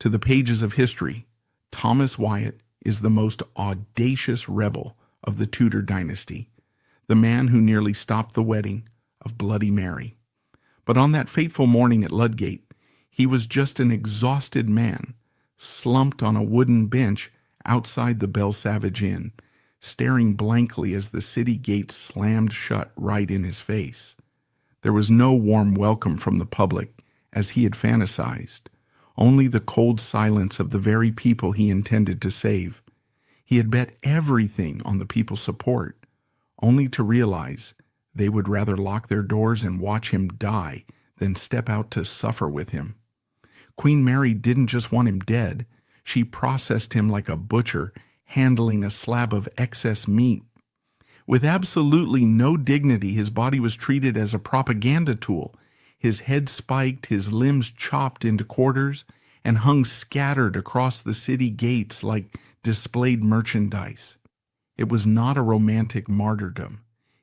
To the pages of history, Thomas Wyatt is the most audacious rebel of the Tudor dynasty, the man who nearly stopped the wedding of Bloody Mary. But on that fateful morning at Ludgate, he was just an exhausted man, slumped on a wooden bench outside the Belle Savage Inn, staring blankly as the city gates slammed shut right in his face. There was no warm welcome from the public, as he had fantasized, only the cold silence of the very people he intended to save. He had bet everything on the people's support, only to realize they would rather lock their doors and watch him die than step out to suffer with him. Queen Mary didn't just want him dead, she processed him like a butcher handling a slab of excess meat. With absolutely no dignity, his body was treated as a propaganda tool, his head spiked, his limbs chopped into quarters, and hung scattered across the city gates like displayed merchandise. It was not a romantic martyrdom.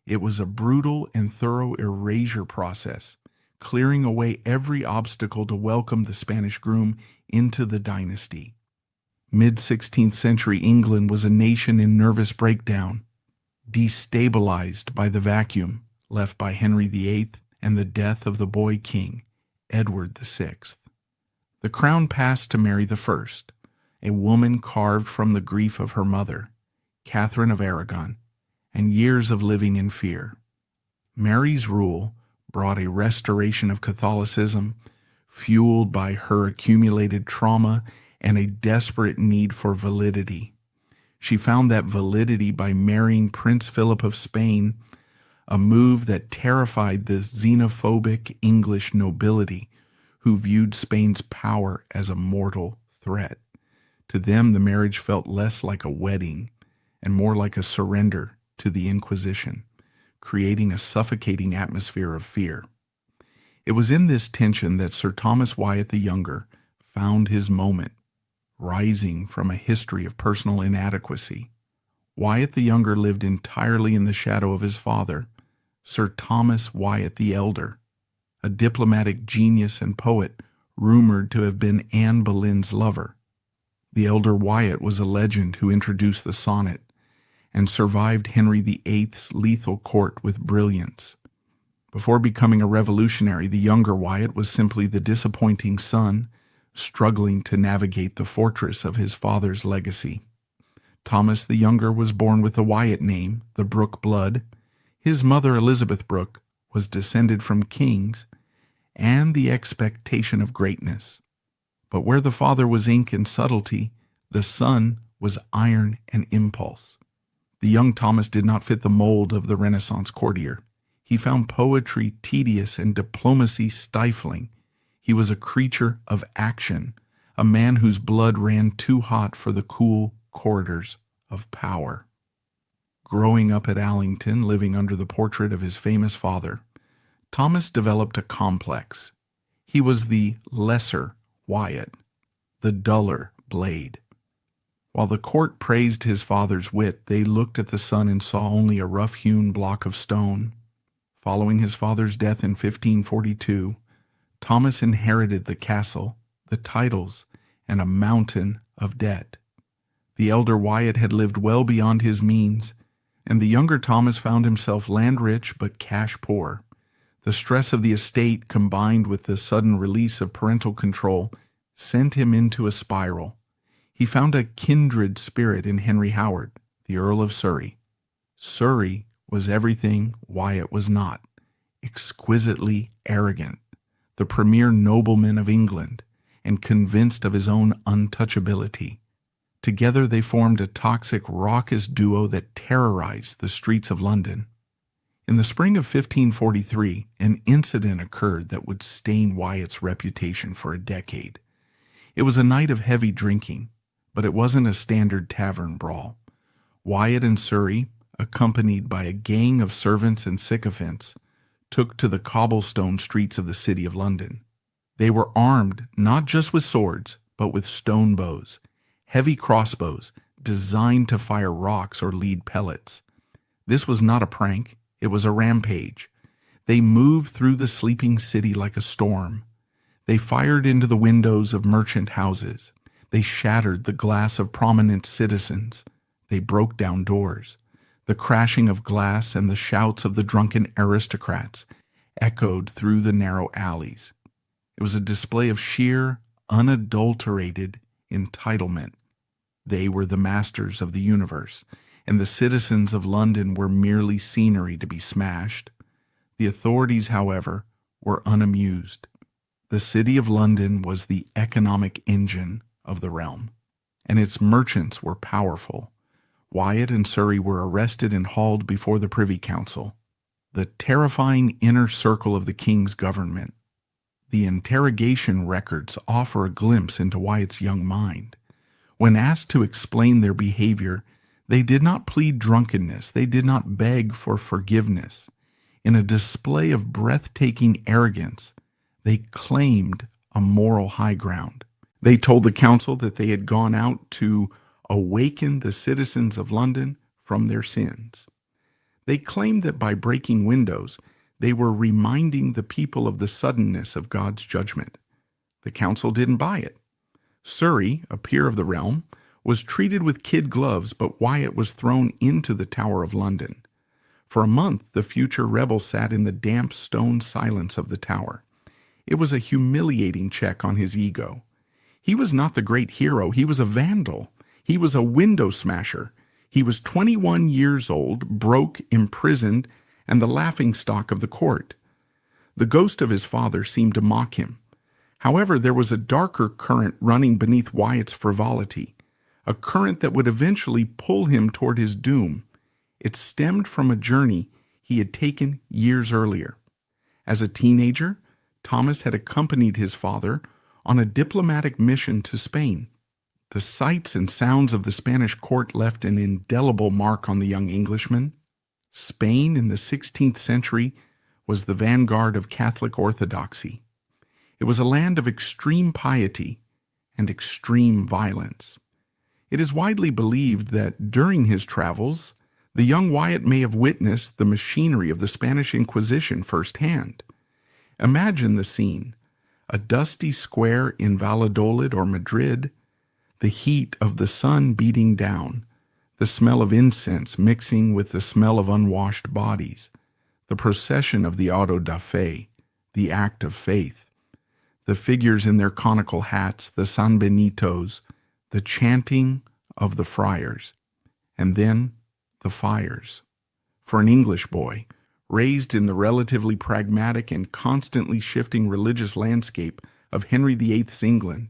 It was a brutal and thorough erasure process, clearing away every obstacle to welcome the Spanish groom into the dynasty. Mid-16th century England was a nation in nervous breakdown, destabilized by the vacuum left by Henry VIII and the death of the boy king, Edward VI. The crown passed to Mary I, a woman carved from the grief of her mother, Catherine of Aragon, and years of living in fear. Mary's rule brought a restoration of Catholicism, fueled by her accumulated trauma and a desperate need for validity. She found that validity by marrying Prince Philip of Spain, a move that terrified the xenophobic English nobility who viewed Spain's power as a mortal threat. To them, the marriage felt less like a wedding and more like a surrender to the Inquisition, creating a suffocating atmosphere of fear. It was in this tension that Sir Thomas Wyatt the Younger found his moment, rising from a history of personal inadequacy. Wyatt the Younger lived entirely in the shadow of his father, Sir Thomas Wyatt the Elder, a diplomatic genius and poet rumored to have been Anne Boleyn's lover. The elder Wyatt was a legend who introduced the sonnet and survived Henry VIII's lethal court with brilliance. Before becoming a revolutionary, the younger Wyatt was simply the disappointing son, struggling to navigate the fortress of his father's legacy. Thomas the Younger was born with the Wyatt name, the Brooke blood. His mother, Elizabeth Brooke, was descended from kings and the expectation of greatness. But where the father was ink and subtlety, the son was iron and impulse. The young Thomas did not fit the mold of the Renaissance courtier. He found poetry tedious and diplomacy stifling. He was a creature of action, a man whose blood ran too hot for the cool corridors of power. Growing up at Allington, living under the portrait of his famous father, Thomas developed a complex. He was the lesser Wyatt, the duller Blade. While the court praised his father's wit, they looked at the son and saw only a rough-hewn block of stone. Following his father's death in 1542, Thomas inherited the castle, the titles, and a mountain of debt. The elder Wyatt had lived well beyond his means, and the younger Thomas found himself land-rich but cash-poor. The stress of the estate, combined with the sudden release of parental control, sent him into a spiral. He found a kindred spirit in Henry Howard, the Earl of Surrey. Surrey was everything Wyatt was not, exquisitely arrogant, the premier nobleman of England, and convinced of his own untouchability. Together they formed a toxic, raucous duo that terrorized the streets of London. In the spring of 1543, an incident occurred that would stain Wyatt's reputation for a decade. It was a night of heavy drinking, but it wasn't a standard tavern brawl. Wyatt and Surrey, accompanied by a gang of servants and sycophants, took to the cobblestone streets of the city of London. They were armed not just with swords, but with stone bows, heavy crossbows designed to fire rocks or lead pellets. This was not a prank, it was a rampage. They moved through the sleeping city like a storm. They fired into the windows of merchant houses. They shattered the glass of prominent citizens. They broke down doors. The crashing of glass and the shouts of the drunken aristocrats echoed through the narrow alleys. It was a display of sheer, unadulterated entitlement. They were the masters of the universe, and the citizens of London were merely scenery to be smashed. The authorities, however, were unamused. The city of London was the economic engine of the realm, and its merchants were powerful. Wyatt and Surrey were arrested and hauled before the Privy Council, the terrifying inner circle of the king's government. The interrogation records offer a glimpse into Wyatt's young mind. When asked to explain their behavior, they did not plead drunkenness. They did not beg for forgiveness. In a display of breathtaking arrogance, they claimed a moral high ground. They told the council that they had gone out to awaken the citizens of London from their sins. They claimed that by breaking windows, they were reminding the people of the suddenness of God's judgment. The council didn't buy it. Surrey, a peer of the realm, was treated with kid gloves, but Wyatt was thrown into the Tower of London. For a month, the future rebel sat in the damp stone silence of the tower. It was a humiliating check on his ego. He was not the great hero. He was a vandal. He was a window smasher. He was 21 years old, broke, imprisoned, and the laughingstock of the court. The ghost of his father seemed to mock him. However, there was a darker current running beneath Wyatt's frivolity, a current that would eventually pull him toward his doom. It stemmed from a journey he had taken years earlier. As a teenager, Thomas had accompanied his father on a diplomatic mission to Spain. The sights and sounds of the Spanish court left an indelible mark on the young Englishman. Spain in the 16th century was the vanguard of Catholic orthodoxy. It was a land of extreme piety and extreme violence. It is widely believed that during his travels, the young Wyatt may have witnessed the machinery of the Spanish Inquisition firsthand. Imagine the scene: a dusty square in Valladolid or Madrid, the heat of the sun beating down, the smell of incense mixing with the smell of unwashed bodies, the procession of the auto da fe, the act of faith, the figures in their conical hats, the San Benitos, the chanting of the friars, and then the fires. For an English boy, raised in the relatively pragmatic and constantly shifting religious landscape of Henry VIII's England,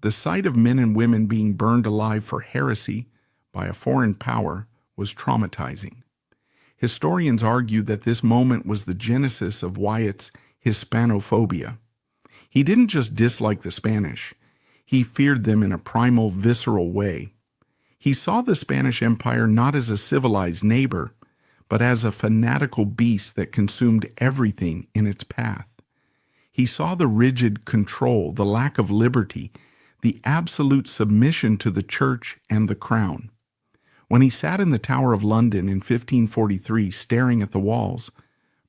the sight of men and women being burned alive for heresy by a foreign power was traumatizing. Historians argue that this moment was the genesis of Wyatt's Hispanophobia. He didn't just dislike the Spanish, he feared them in a primal, visceral way. He saw the Spanish Empire not as a civilized neighbor, but as a fanatical beast that consumed everything in its path. He saw the rigid control, the lack of liberty, the absolute submission to the church and the crown. When he sat in the Tower of London in 1543 staring at the walls,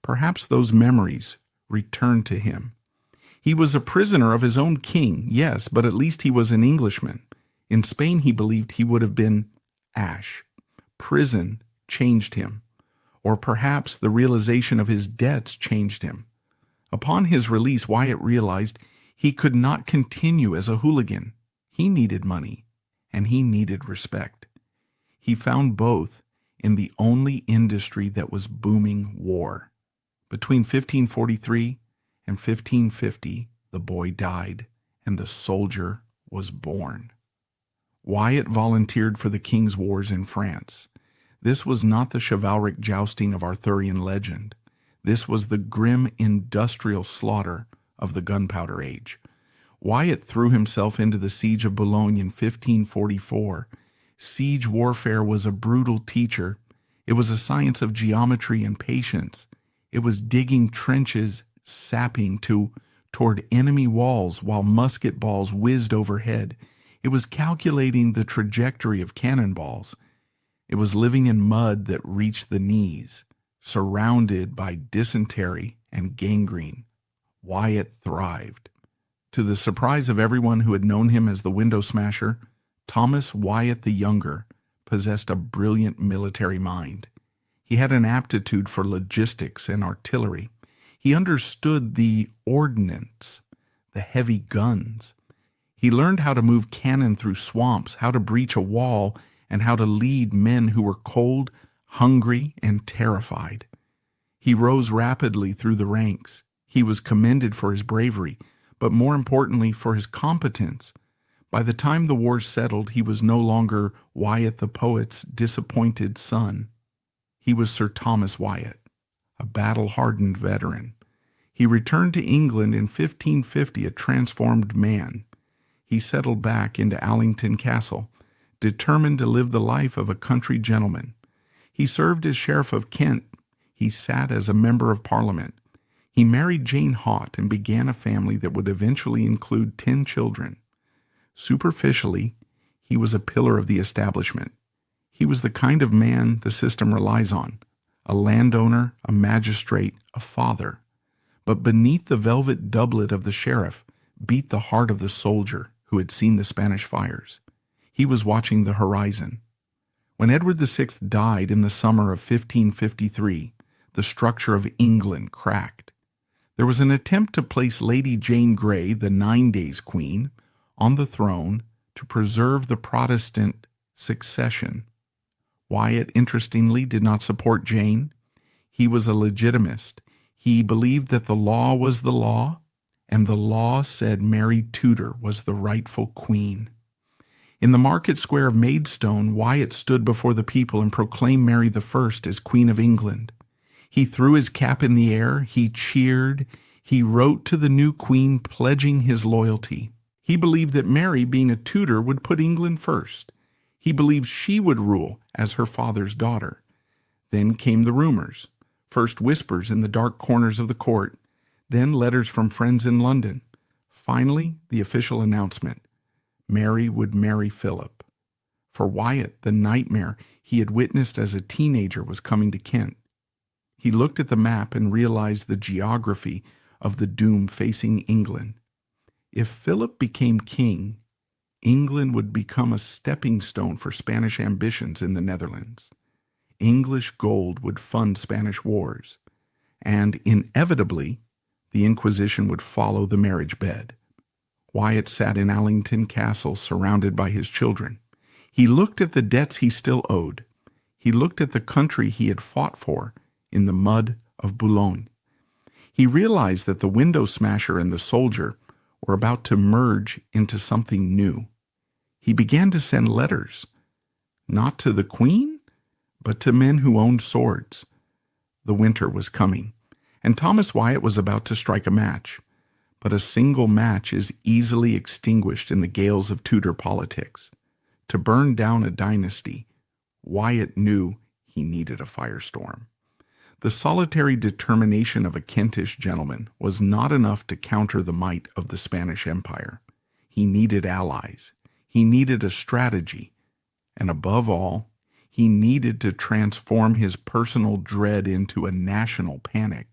perhaps those memories returned to him. He was a prisoner of his own king, yes, but at least he was an Englishman. In Spain, he believed he would have been ash. Prison changed him, or perhaps the realization of his debts changed him. Upon his release, Wyatt realized he could not continue as a hooligan. He needed money, and he needed respect. He found both in the only industry that was booming: war. Between 1543 and 1550, the boy died, and the soldier was born. Wyatt volunteered for the King's Wars in France. This was not the chivalric jousting of Arthurian legend. This was the grim industrial slaughter of the Gunpowder Age. Wyatt threw himself into the siege of Boulogne in 1544. Siege warfare was a brutal teacher. It was a science of geometry and patience. It was digging trenches, sapping toward enemy walls while musket balls whizzed overhead. It was calculating the trajectory of cannonballs. It was living in mud that reached the knees, surrounded by dysentery and gangrene. Wyatt thrived. To the surprise of everyone who had known him as the window smasher, Thomas Wyatt the Younger possessed a brilliant military mind. He had an aptitude for logistics and artillery. He understood the ordnance, the heavy guns. He learned how to move cannon through swamps, how to breach a wall, and how to lead men who were cold, hungry, and terrified. He rose rapidly through the ranks. He was commended for his bravery, but more importantly for his competence. By the time the war settled, he was no longer Wyatt the poet's disappointed son. He was Sir Thomas Wyatt, a battle-hardened veteran. He returned to England in 1550 a transformed man. He settled back into Allington Castle, determined to live the life of a country gentleman. He served as Sheriff of Kent. He sat as a member of Parliament. He married Jane Haught and began a family that would eventually include 10 children. Superficially, he was a pillar of the establishment. He was the kind of man the system relies on, a landowner, a magistrate, a father. But beneath the velvet doublet of the sheriff beat the heart of the soldier who had seen the Spanish fires. He was watching the horizon. When Edward VI died in the summer of 1553, the structure of England cracked. There was an attempt to place Lady Jane Grey, the 9 Days Queen, on the throne to preserve the Protestant succession. Wyatt, interestingly, did not support Jane. He was a legitimist. He believed that the law was the law, and the law said Mary Tudor was the rightful queen. In the market square of Maidstone, Wyatt stood before the people and proclaimed Mary I as Queen of England. He threw his cap in the air, he cheered, he wrote to the new queen pledging his loyalty. He believed that Mary, being a Tudor, would put England first. He believed she would rule as her father's daughter. Then came the rumors. First whispers in the dark corners of the court, then letters from friends in London. Finally, the official announcement. Mary would marry Philip. For Wyatt, the nightmare he had witnessed as a teenager was coming to Kent. He looked at the map and realized the geography of the doom facing England. If Philip became king, England would become a stepping stone for Spanish ambitions in the Netherlands. English gold would fund Spanish wars, and inevitably, the Inquisition would follow the marriage bed. Wyatt sat in Allington Castle surrounded by his children. He looked at the debts he still owed. He looked at the country he had fought for in the mud of Boulogne. He realized that the window smasher and the soldier were about to merge into something new. He began to send letters, not to the queen, but to men who owned swords. The winter was coming, and Thomas Wyatt was about to strike a match. But a single match is easily extinguished in the gales of Tudor politics. To burn down a dynasty, Wyatt knew he needed a firestorm. The solitary determination of a Kentish gentleman was not enough to counter the might of the Spanish Empire. He needed allies. He needed a strategy. And above all, he needed to transform his personal dread into a national panic.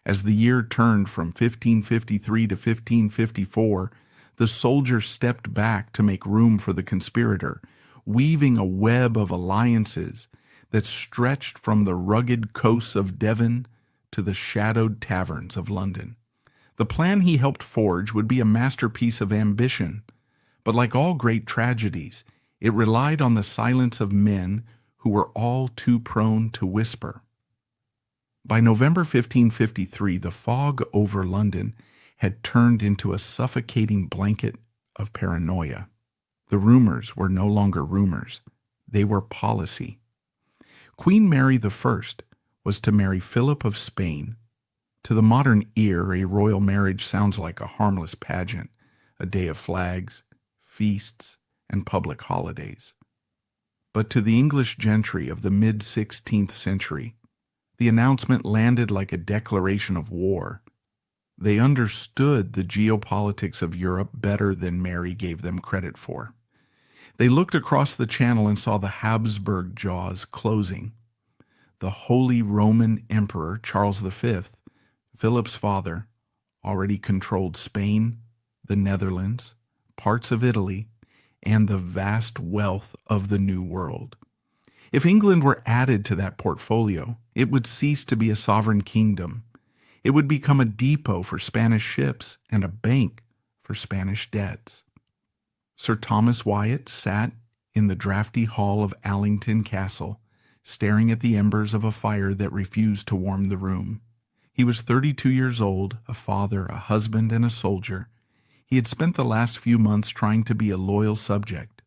As the year turned from 1553 to 1554, the soldier stepped back to make room for the conspirator, weaving a web of alliances that stretched from the rugged coasts of Devon to the shadowed taverns of London. The plan he helped forge would be a masterpiece of ambition, but like all great tragedies, it relied on the silence of men who were all too prone to whisper. By November 1553, the fog over London had turned into a suffocating blanket of paranoia. The rumors were no longer rumors. They were policy. Queen Mary I was to marry Philip of Spain. To the modern ear, a royal marriage sounds like a harmless pageant, a day of flags, feasts, and public holidays. But to the English gentry of the mid-16th century, the announcement landed like a declaration of war. They understood the geopolitics of Europe better than Mary gave them credit for. They looked across the channel and saw the Habsburg jaws closing. The Holy Roman Emperor Charles V, Philip's father, already controlled Spain, the Netherlands, parts of Italy, and the vast wealth of the New World. If England were added to that portfolio, it would cease to be a sovereign kingdom. It would become a depot for Spanish ships and a bank for Spanish debts. Sir Thomas Wyatt sat in the draughty hall of Allington Castle, staring at the embers of a fire that refused to warm the room. He was 32 years old, a father, a husband, and a soldier. He had spent the last few months trying to be a loyal subject,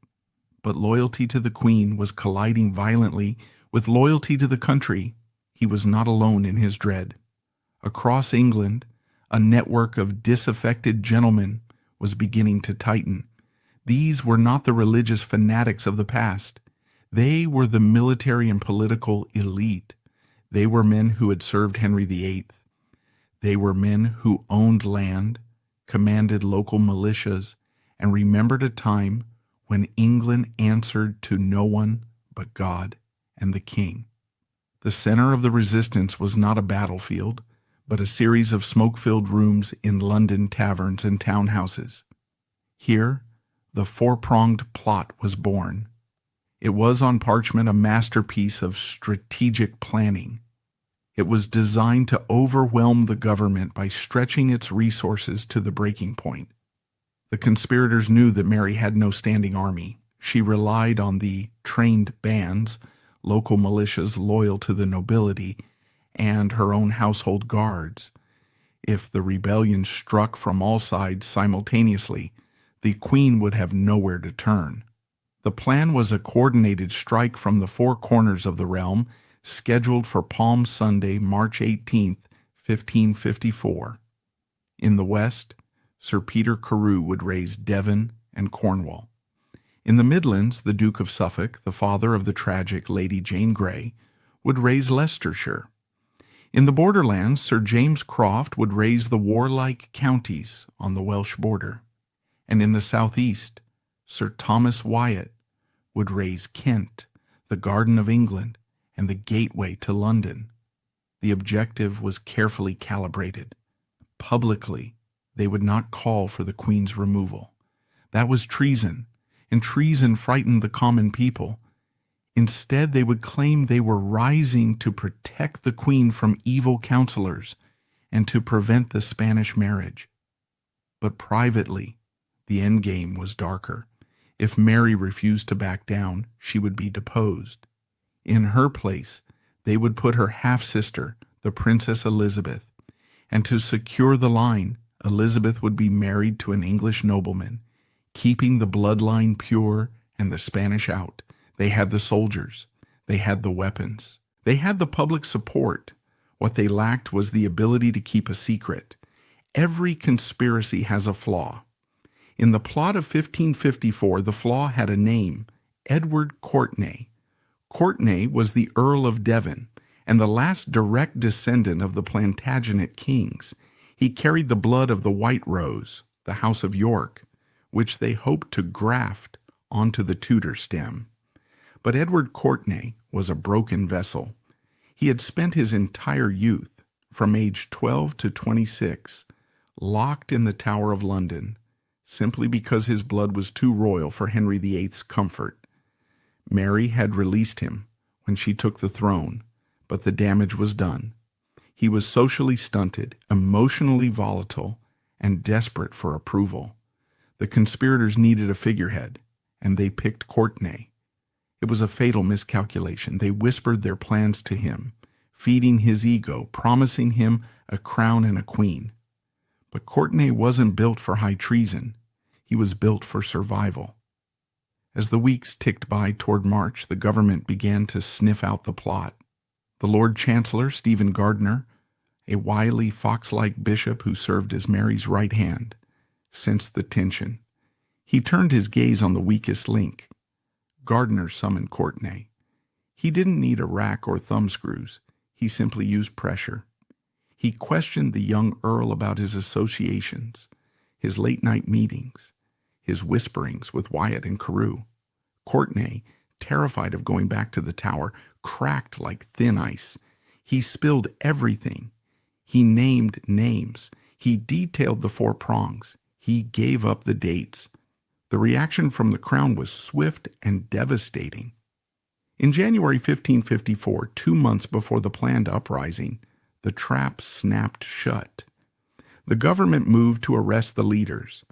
but loyalty to the Queen was colliding violently with loyalty to the country. He was not alone in his dread. Across England, a network of disaffected gentlemen was beginning to tighten. These were not the religious fanatics of the past. They were the military and political elite. They were men who had served Henry VIII. They were men who owned land, commanded local militias, and remembered a time when England answered to no one but God and the King. The center of the resistance was not a battlefield, but a series of smoke-filled rooms in London taverns and townhouses. Here, the four-pronged plot was born. It was on parchment a masterpiece of strategic planning. It was designed to overwhelm the government by stretching its resources to the breaking point. The conspirators knew that Mary had no standing army. She relied on the trained bands, local militias loyal to the nobility, and her own household guards. If the rebellion struck from all sides simultaneously, the Queen would have nowhere to turn. The plan was a coordinated strike from the four corners of the realm, scheduled for Palm Sunday, March 18, 1554. In the west, Sir Peter Carew would raise Devon and Cornwall. In the Midlands, the Duke of Suffolk, the father of the tragic Lady Jane Grey, would raise Leicestershire. In the borderlands, Sir James Croft would raise the warlike counties on the Welsh border. And in the southeast, Sir Thomas Wyatt would raise Kent, the Garden of England, and the gateway to London. The objective was carefully calibrated. Publicly, they would not call for the Queen's removal. That was treason, and treason frightened the common people. Instead, they would claim they were rising to protect the Queen from evil counselors and to prevent the Spanish marriage. But privately, the endgame was darker. If Mary refused to back down, she would be deposed. In her place, they would put her half-sister, the Princess Elizabeth, and to secure the line, Elizabeth would be married to an English nobleman, keeping the bloodline pure and the Spanish out. They had the soldiers. They had the weapons. They had the public support. What they lacked was the ability to keep a secret. Every conspiracy has a flaw. In the plot of 1554, the flaw had a name, Edward Courtenay. Courtenay was the Earl of Devon and the last direct descendant of the Plantagenet kings. He carried the blood of the White Rose, the House of York, which they hoped to graft onto the Tudor stem. But Edward Courtenay was a broken vessel. He had spent his entire youth, from age 12 to 26, locked in the Tower of London, simply because his blood was too royal for Henry VIII's comfort. Mary had released him when she took the throne, but the damage was done. He was socially stunted, emotionally volatile, and desperate for approval. The conspirators needed a figurehead, and they picked Courtenay. It was a fatal miscalculation. They whispered their plans to him, feeding his ego, promising him a crown and a queen. But Courtenay wasn't built for high treason. He was built for survival. As the weeks ticked by toward March, the government began to sniff out the plot. The Lord Chancellor, Stephen Gardiner, a wily, fox-like bishop who served as Mary's right hand, sensed the tension. He turned his gaze on the weakest link. Gardiner summoned Courtenay. He didn't need a rack or thumbscrews. He simply used pressure. He questioned the young Earl about his associations, his late-night meetings, his whisperings with Wyatt and Carew. Courtenay, terrified of going back to the tower, cracked like thin ice. He spilled everything. He named names. He detailed the four prongs. He gave up the dates. The reaction from the crown was swift and devastating. In January 1554, 2 months before the planned uprising, the trap snapped shut. The government moved to arrest the leaders.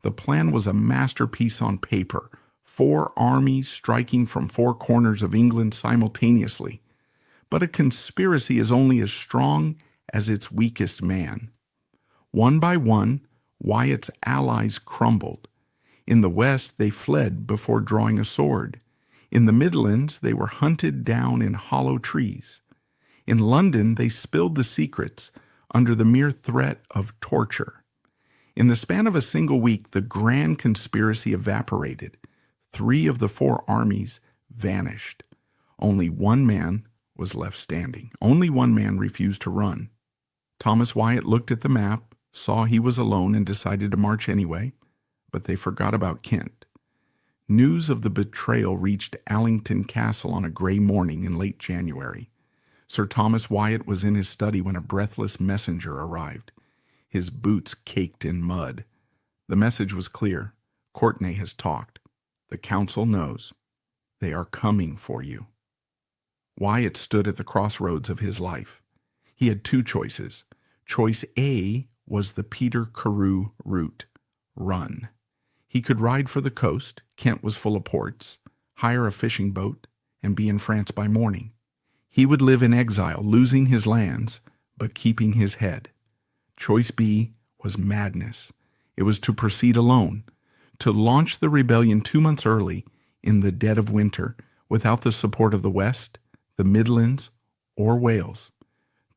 The plan was a masterpiece on paper, 4 armies striking from 4 corners of England simultaneously. But a conspiracy is only as strong as its weakest man. One by one, Wyatt's allies crumbled. In the West, they fled before drawing a sword. In the Midlands, they were hunted down in hollow trees. In London, they spilled the secrets under the mere threat of torture. In the span of a single week, the grand conspiracy evaporated. 3 of the 4 armies vanished. Only one man was left standing. Only one man refused to run. Thomas Wyatt looked at the map, saw he was alone, and decided to march anyway, but they forgot about Kent. News of the betrayal reached Allington Castle on a gray morning in late January. Sir Thomas Wyatt was in his study when a breathless messenger arrived. His boots caked in mud. The message was clear. Courtenay has talked. The council knows. They are coming for you. Wyatt stood at the crossroads of his life. He had 2 choices. Choice A was the Peter Carew route. Run. He could ride for the coast, Kent was full of ports, hire a fishing boat, and be in France by morning. He would live in exile, losing his lands, but keeping his head. Choice B was madness. It was to proceed alone, to launch the rebellion 2 months early, in the dead of winter, without the support of the West, the Midlands, or Wales,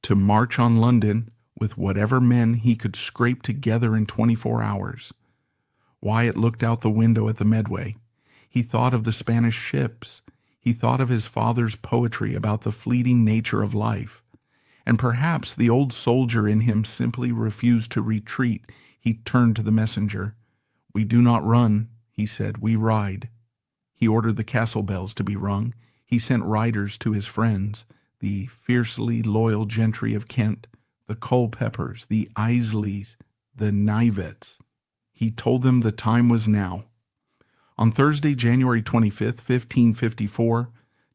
to march on London with whatever men he could scrape together in 24 hours. Wyatt looked out the window at the Medway. He thought of the Spanish ships. He thought of his father's poetry about the fleeting nature of life. And perhaps the old soldier in him simply refused to retreat. He turned to the messenger. "We do not run," he said, "we ride." He ordered the castle bells to be rung. He sent riders to his friends, the fiercely loyal gentry of Kent, the Culpepers, the Isleys, the Knivets. He told them the time was now. On Thursday, January 25th, 1554,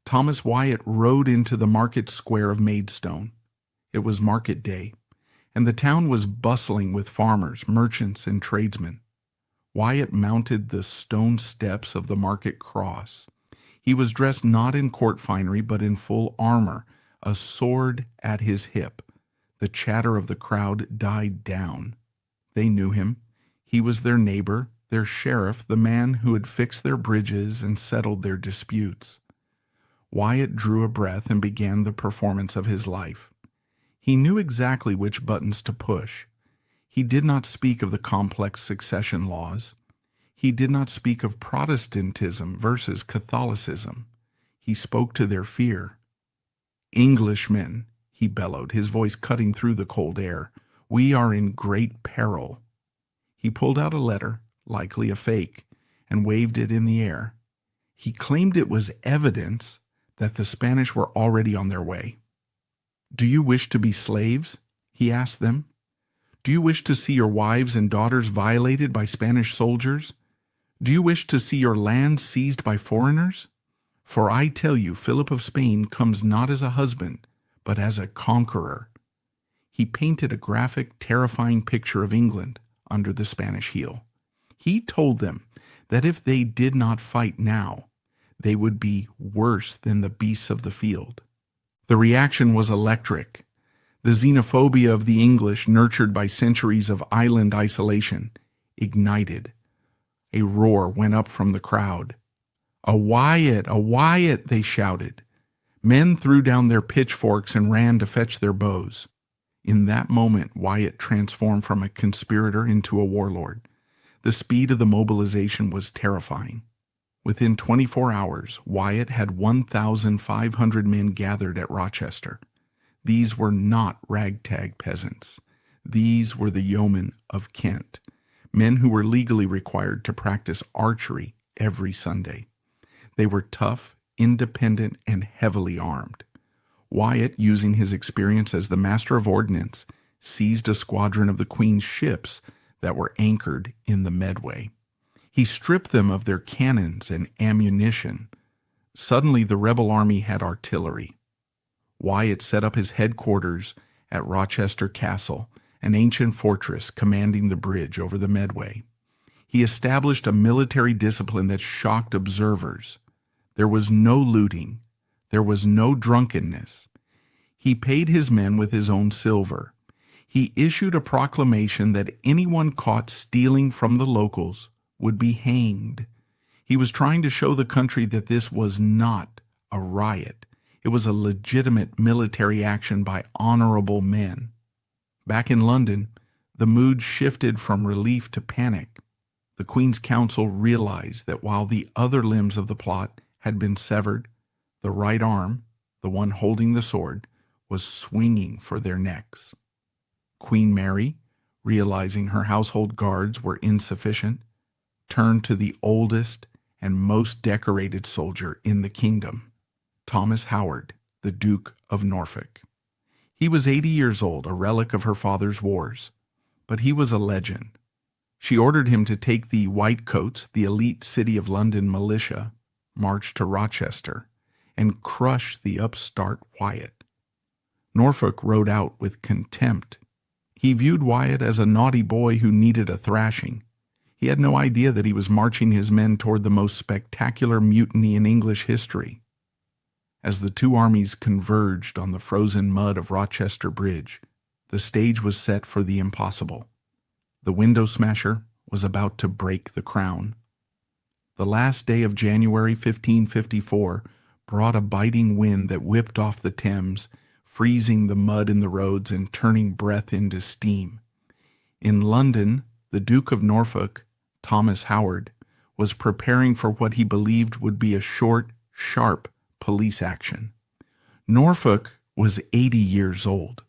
Thomas Wyatt rode into the market square of Maidstone. It was market day, and the town was bustling with farmers, merchants, and tradesmen. Wyatt mounted the stone steps of the market cross. He was dressed not in court finery, but in full armor, a sword at his hip. The chatter of the crowd died down. They knew him. He was their neighbor, their sheriff, the man who had fixed their bridges and settled their disputes. Wyatt drew a breath and began the performance of his life. He knew exactly which buttons to push. He did not speak of the complex succession laws. He did not speak of Protestantism versus Catholicism. He spoke to their fear. "Englishmen," he bellowed, his voice cutting through the cold air, "we are in great peril." He pulled out a letter, likely a fake, and waved it in the air. He claimed it was evidence that the Spanish were already on their way. "Do you wish to be slaves?" he asked them. "Do you wish to see your wives and daughters violated by Spanish soldiers? Do you wish to see your land seized by foreigners? For I tell you, Philip of Spain comes not as a husband, but as a conqueror." He painted a graphic, terrifying picture of England under the Spanish heel. He told them that if they did not fight now, they would be worse than the beasts of the field. The reaction was electric. The xenophobia of the English, nurtured by centuries of island isolation, ignited. A roar went up from the crowd. "A Wyatt! A Wyatt!" they shouted. Men threw down their pitchforks and ran to fetch their bows. In that moment, Wyatt transformed from a conspirator into a warlord. The speed of the mobilization was terrifying. Within 24 hours, Wyatt had 1,500 men gathered at Rochester. These were not ragtag peasants. These were the yeomen of Kent, men who were legally required to practice archery every Sunday. They were tough, independent, and heavily armed. Wyatt, using his experience as the master of ordnance, seized a squadron of the Queen's ships that were anchored in the Medway. He stripped them of their cannons and ammunition. Suddenly the rebel army had artillery. Wyatt set up his headquarters at Rochester Castle, an ancient fortress commanding the bridge over the Medway. He established a military discipline that shocked observers. There was no looting. There was no drunkenness. He paid his men with his own silver. He issued a proclamation that anyone caught stealing from the locals would be hanged. He was trying to show the country that this was not a riot. It was a legitimate military action by honorable men. Back in London, the mood shifted from relief to panic. The Queen's Council realized that while the other limbs of the plot had been severed, the right arm, the one holding the sword, was swinging for their necks. Queen Mary, realizing her household guards were insufficient, turned to the oldest and most decorated soldier in the kingdom, Thomas Howard, the Duke of Norfolk. He was 80 years old, a relic of her father's wars, but he was a legend. She ordered him to take the Whitecoats, the elite City of London militia, march to Rochester, and crush the upstart Wyatt. Norfolk rode out with contempt. He viewed Wyatt as a naughty boy who needed a thrashing. He had no idea that he was marching his men toward the most spectacular mutiny in English history. As the two armies converged on the frozen mud of Rochester Bridge, the stage was set for the impossible. The window smasher was about to break the crown. The last day of January 1554 brought a biting wind that whipped off the Thames, freezing the mud in the roads and turning breath into steam. In London, the Duke of Norfolk, Thomas Howard, was preparing for what he believed would be a short, sharp police action. Norfolk was 80 years old.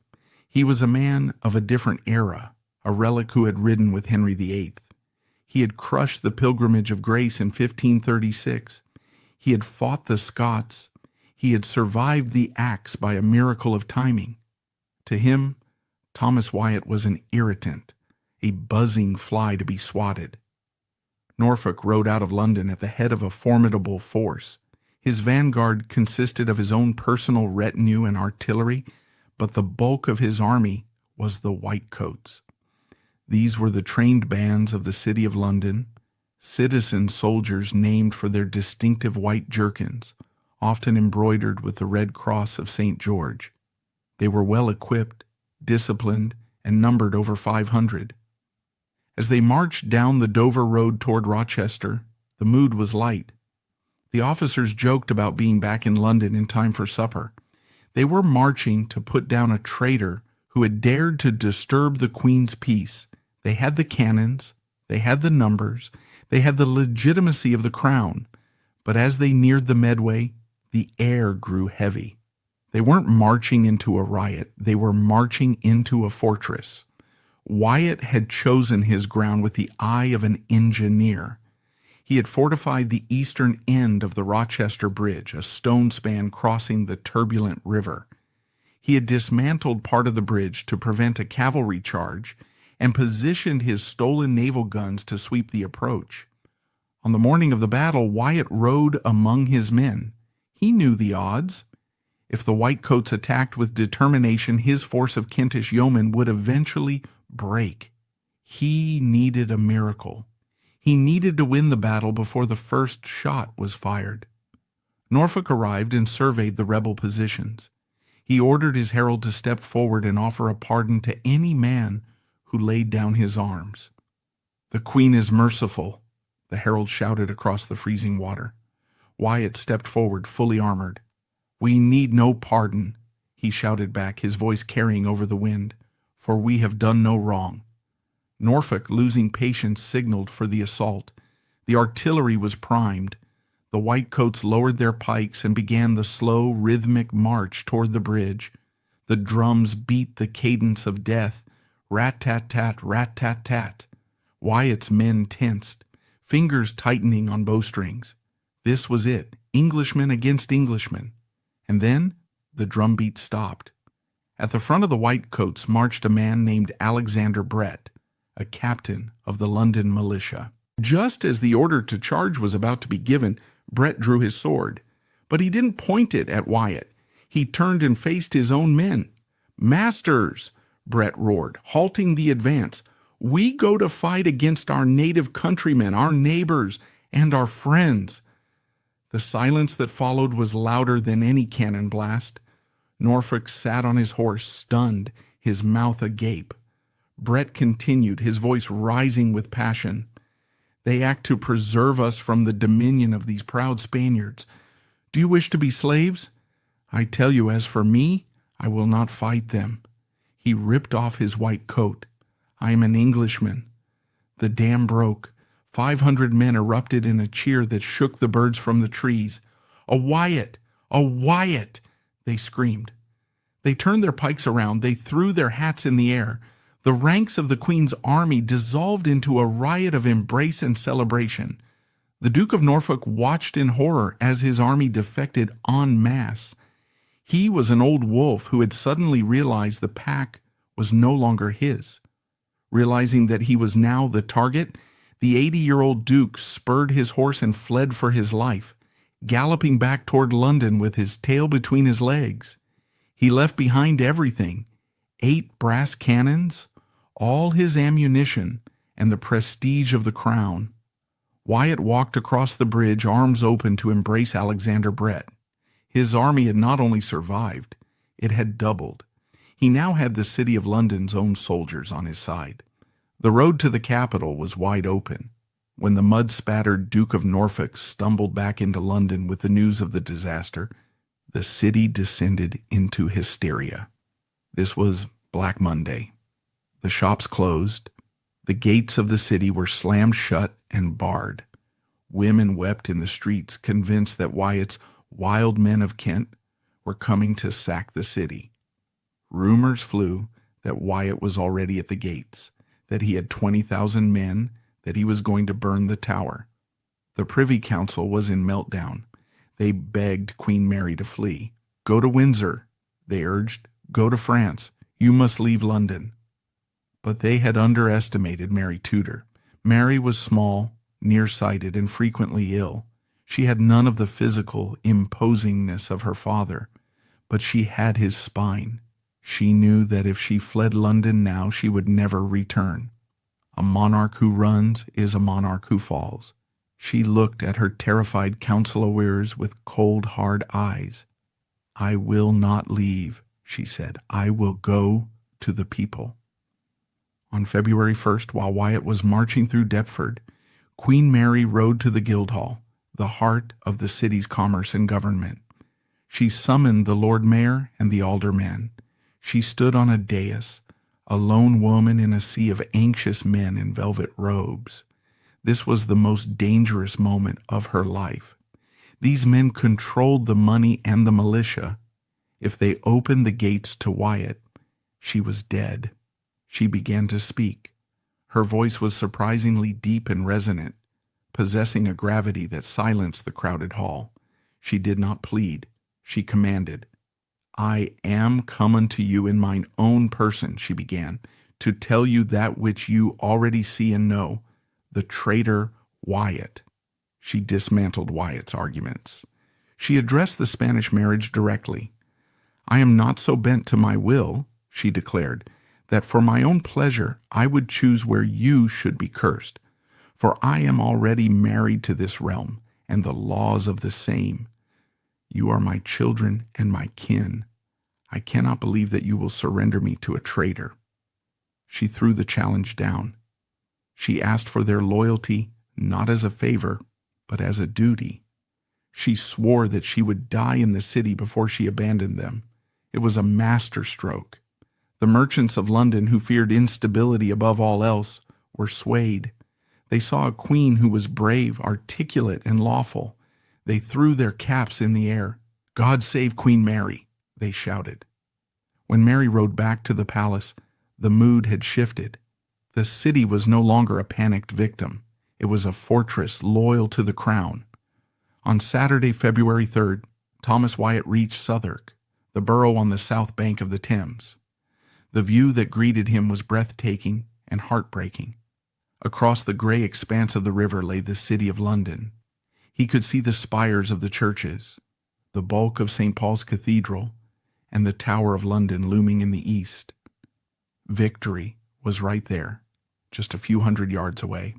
He was a man of a different era, a relic who had ridden with Henry VIII. He had crushed the Pilgrimage of Grace in 1536. He had fought the Scots. He had survived the axe by a miracle of timing. To him, Thomas Wyatt was an irritant, a buzzing fly to be swatted. Norfolk rode out of London at the head of a formidable force. His vanguard consisted of his own personal retinue and artillery, but the bulk of his army was the Whitecoats. These were the trained bands of the City of London, citizen soldiers named for their distinctive white jerkins, often embroidered with the Red Cross of St. George. They were well equipped, disciplined, and numbered over 500. As they marched down the Dover Road toward Rochester, the mood was light. The officers joked about being back in London in time for supper. They were marching to put down a traitor who had dared to disturb the Queen's peace. They had the cannons, they had the numbers, they had the legitimacy of the crown. But as they neared the Medway, the air grew heavy. They weren't marching into a riot, they were marching into a fortress. Wyatt had chosen his ground with the eye of an engineer. He had fortified the eastern end of the Rochester Bridge, a stone span crossing the turbulent river. He had dismantled part of the bridge to prevent a cavalry charge and positioned his stolen naval guns to sweep the approach. On the morning of the battle, Wyatt rode among his men. He knew the odds. If the Whitecoats attacked with determination, his force of Kentish yeomen would eventually break. He needed a miracle. He needed to win the battle before the first shot was fired. Norfolk arrived and surveyed the rebel positions. He ordered his herald to step forward and offer a pardon to any man who laid down his arms. "The Queen is merciful," the herald shouted across the freezing water. Wyatt stepped forward, fully armored. "We need no pardon," he shouted back, his voice carrying over the wind, "for we have done no wrong." Norfolk, losing patience, signaled for the assault. The artillery was primed. The Whitecoats lowered their pikes and began the slow, rhythmic march toward the bridge. The drums beat the cadence of death. Rat-tat-tat, rat-tat-tat. Wyatt's men tensed, fingers tightening on bowstrings. This was it, Englishmen against Englishmen. And then the drumbeat stopped. At the front of the Whitecoats marched a man named Alexander Brett, a captain of the London militia. Just as the order to charge was about to be given, Brett drew his sword. But he didn't point it at Wyatt. He turned and faced his own men. "Masters," Brett roared, halting the advance, "we go to fight against our native countrymen, our neighbors, and our friends." The silence that followed was louder than any cannon blast. Norfolk sat on his horse, stunned, his mouth agape. Brett continued, his voice rising with passion. "They act to preserve us from the dominion of these proud Spaniards. Do you wish to be slaves? I tell you, as for me, I will not fight them." He ripped off his white coat. "I am an Englishman." The dam broke. 500 men erupted in a cheer that shook the birds from the trees. "A Wyatt! A Wyatt!" they screamed. They turned their pikes around. They threw their hats in the air. The ranks of the Queen's army dissolved into a riot of embrace and celebration. The Duke of Norfolk watched in horror as his army defected en masse. He was an old wolf who had suddenly realized the pack was no longer his. Realizing that he was now the target, the 80-year-old Duke spurred his horse and fled for his life, galloping back toward London with his tail between his legs. He left behind everything: 8 brass cannons, all his ammunition, and the prestige of the crown. Wyatt walked across the bridge, arms open to embrace Alexander Brett. His army had not only survived, it had doubled. He now had the city of London's own soldiers on his side. The road to the capital was wide open. When the mud-spattered Duke of Norfolk stumbled back into London with the news of the disaster, the city descended into hysteria. This was Black Monday. The shops closed. The gates of the city were slammed shut and barred. Women wept in the streets, convinced that Wyatt's wild men of Kent were coming to sack the city. Rumors flew that Wyatt was already at the gates, that he had 20,000 men, that he was going to burn the tower. The Privy Council was in meltdown. They begged Queen Mary to flee. "Go to Windsor," they urged. "Go to France. You must leave London." But they had underestimated Mary Tudor. Mary was small, nearsighted, and frequently ill. She had none of the physical imposingness of her father, but she had his spine. She knew that if she fled London now, she would never return. A monarch who runs is a monarch who falls. She looked at her terrified councilors with cold, hard eyes. "I will not leave," she said. "I will go to the people." On February 1st, while Wyatt was marching through Deptford, Queen Mary rode to the Guildhall, the heart of the city's commerce and government. She summoned the Lord Mayor and the aldermen. She stood on a dais, a lone woman in a sea of anxious men in velvet robes. This was the most dangerous moment of her life. These men controlled the money and the militia. If they opened the gates to Wyatt, she was dead. She began to speak. Her voice was surprisingly deep and resonant, possessing a gravity that silenced the crowded hall. She did not plead. She commanded. "I am come unto you in mine own person," she began, "to tell you that which you already see and know, the traitor Wyatt." She dismantled Wyatt's arguments. She addressed the Spanish marriage directly. "I am not so bent to my will," she declared, "that for my own pleasure I would choose where you should be cursed. For I am already married to this realm, and the laws of the same. You are my children and my kin. I cannot believe that you will surrender me to a traitor." She threw the challenge down. She asked for their loyalty not as a favor, but as a duty. She swore that she would die in the city before she abandoned them. It was a masterstroke. The merchants of London, who feared instability above all else, were swayed. They saw a queen who was brave, articulate, and lawful. They threw their caps in the air. "God save Queen Mary," they shouted. When Mary rode back to the palace, the mood had shifted. The city was no longer a panicked victim. It was a fortress loyal to the crown. On Saturday, February 3rd, Thomas Wyatt reached Southwark, the borough on the south bank of the Thames. The view that greeted him was breathtaking and heartbreaking. Across the gray expanse of the river lay the city of London. He could see the spires of the churches, the bulk of St. Paul's Cathedral, and the Tower of London looming in the east. Victory was right there, just a few hundred yards away.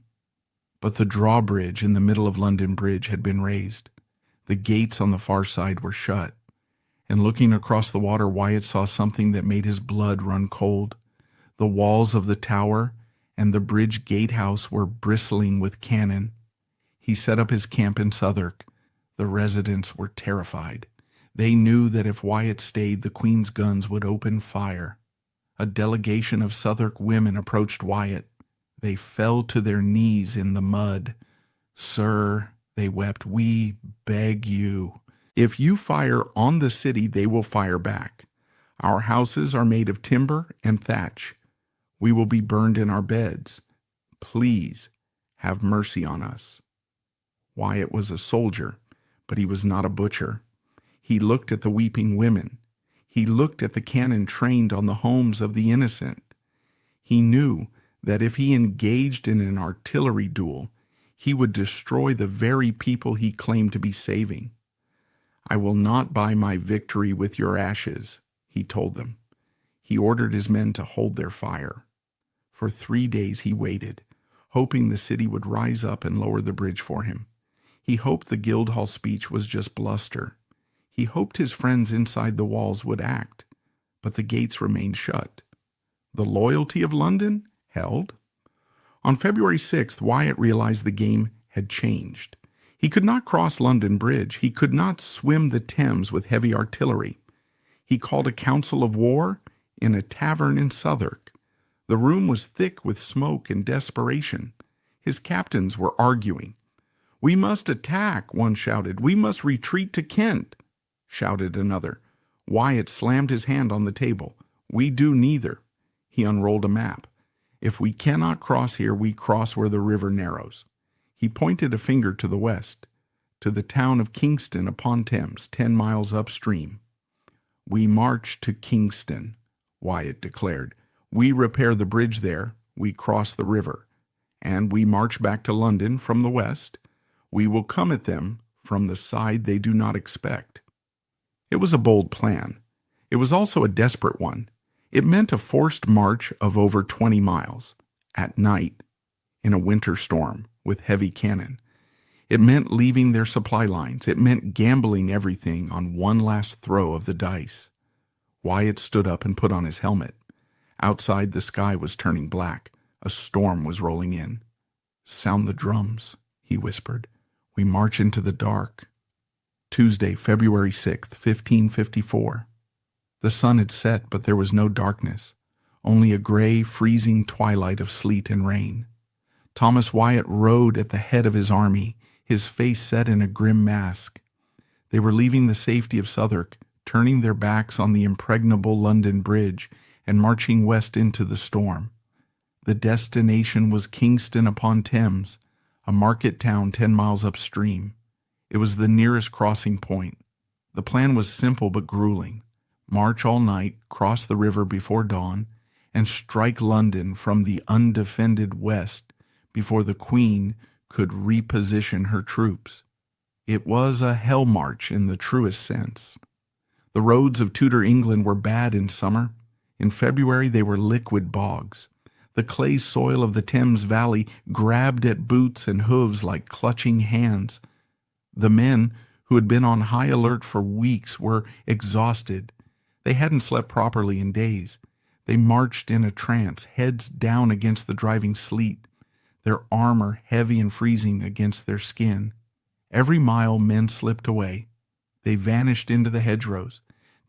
But the drawbridge in the middle of London Bridge had been raised. The gates on the far side were shut, and looking across the water, Wyatt saw something that made his blood run cold. The walls of the tower and the bridge gatehouse were bristling with cannon. He set up his camp in Southwark. The residents were terrified. They knew that if Wyatt stayed, the Queen's guns would open fire. A delegation of Southwark women approached Wyatt. They fell to their knees in the mud. "Sir," they wept, "we beg you. If you fire on the city, they will fire back. Our houses are made of timber and thatch. We will be burned in our beds. Please have mercy on us." Wyatt was a soldier, but he was not a butcher. He looked at the weeping women. He looked at the cannon trained on the homes of the innocent. He knew that if he engaged in an artillery duel, he would destroy the very people he claimed to be saving. "I will not buy my victory with your ashes," he told them. He ordered his men to hold their fire. For 3 days he waited, hoping the city would rise up and lower the bridge for him. He hoped the Guildhall speech was just bluster. He hoped his friends inside the walls would act, but the gates remained shut. The loyalty of London held. On February 6th, Wyatt realized the game had changed. He could not cross London Bridge. He could not swim the Thames with heavy artillery. He called a council of war in a tavern in Southwark. The room was thick with smoke and desperation. His captains were arguing. "We must attack," one shouted. "We must retreat to Kent," shouted another. Wyatt slammed his hand on the table. "We do neither." He unrolled a map. "If we cannot cross here, we cross where the river narrows." He pointed a finger to the west, to the town of Kingston upon Thames, 10 miles upstream. "We march to Kingston," Wyatt declared. "We repair the bridge there, we cross the river, and we march back to London from the west. We will come at them from the side they do not expect." It was a bold plan. It was also a desperate one. It meant a forced march of over 20 miles, at night, in a winter storm, with heavy cannon. It meant leaving their supply lines. It meant gambling everything on one last throw of the dice. Wyatt stood up and put on his helmet. Outside, the sky was turning black. A storm was rolling in. "Sound the drums," he whispered. "We march into the dark." Tuesday, February 6th, 1554. The sun had set, but there was no darkness, only a gray, freezing twilight of sleet and rain. Thomas Wyatt rode at the head of his army, his face set in a grim mask. They were leaving the safety of Southwark, turning their backs on the impregnable London Bridge, and marching west into the storm. The destination was Kingston upon Thames, a market town 10 miles upstream. It was the nearest crossing point. The plan was simple but grueling. March all night, cross the river before dawn, and strike London from the undefended west before the Queen could reposition her troops. It was a hell march in the truest sense. The roads of Tudor England were bad in summer. In February they were liquid bogs. The clay soil of the Thames Valley grabbed at boots and hooves like clutching hands. The men, who had been on high alert for weeks, were exhausted. They hadn't slept properly in days. They marched in a trance, heads down against the driving sleet, their armor heavy and freezing against their skin. Every mile men slipped away. They vanished into the hedgerows,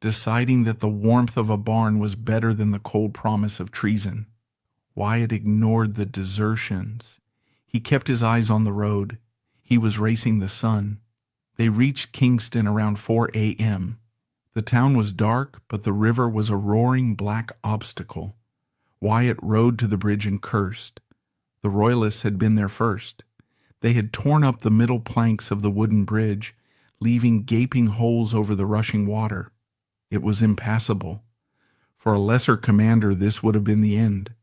deciding that the warmth of a barn was better than the cold promise of treason. Wyatt ignored the desertions. He kept his eyes on the road. He was racing the sun. They reached Kingston around 4 a.m. The town was dark, but the river was a roaring black obstacle. Wyatt rode to the bridge and cursed. The Royalists had been there first. They had torn up the middle planks of the wooden bridge, leaving gaping holes over the rushing water. It was impassable. For a lesser commander, this would have been the end.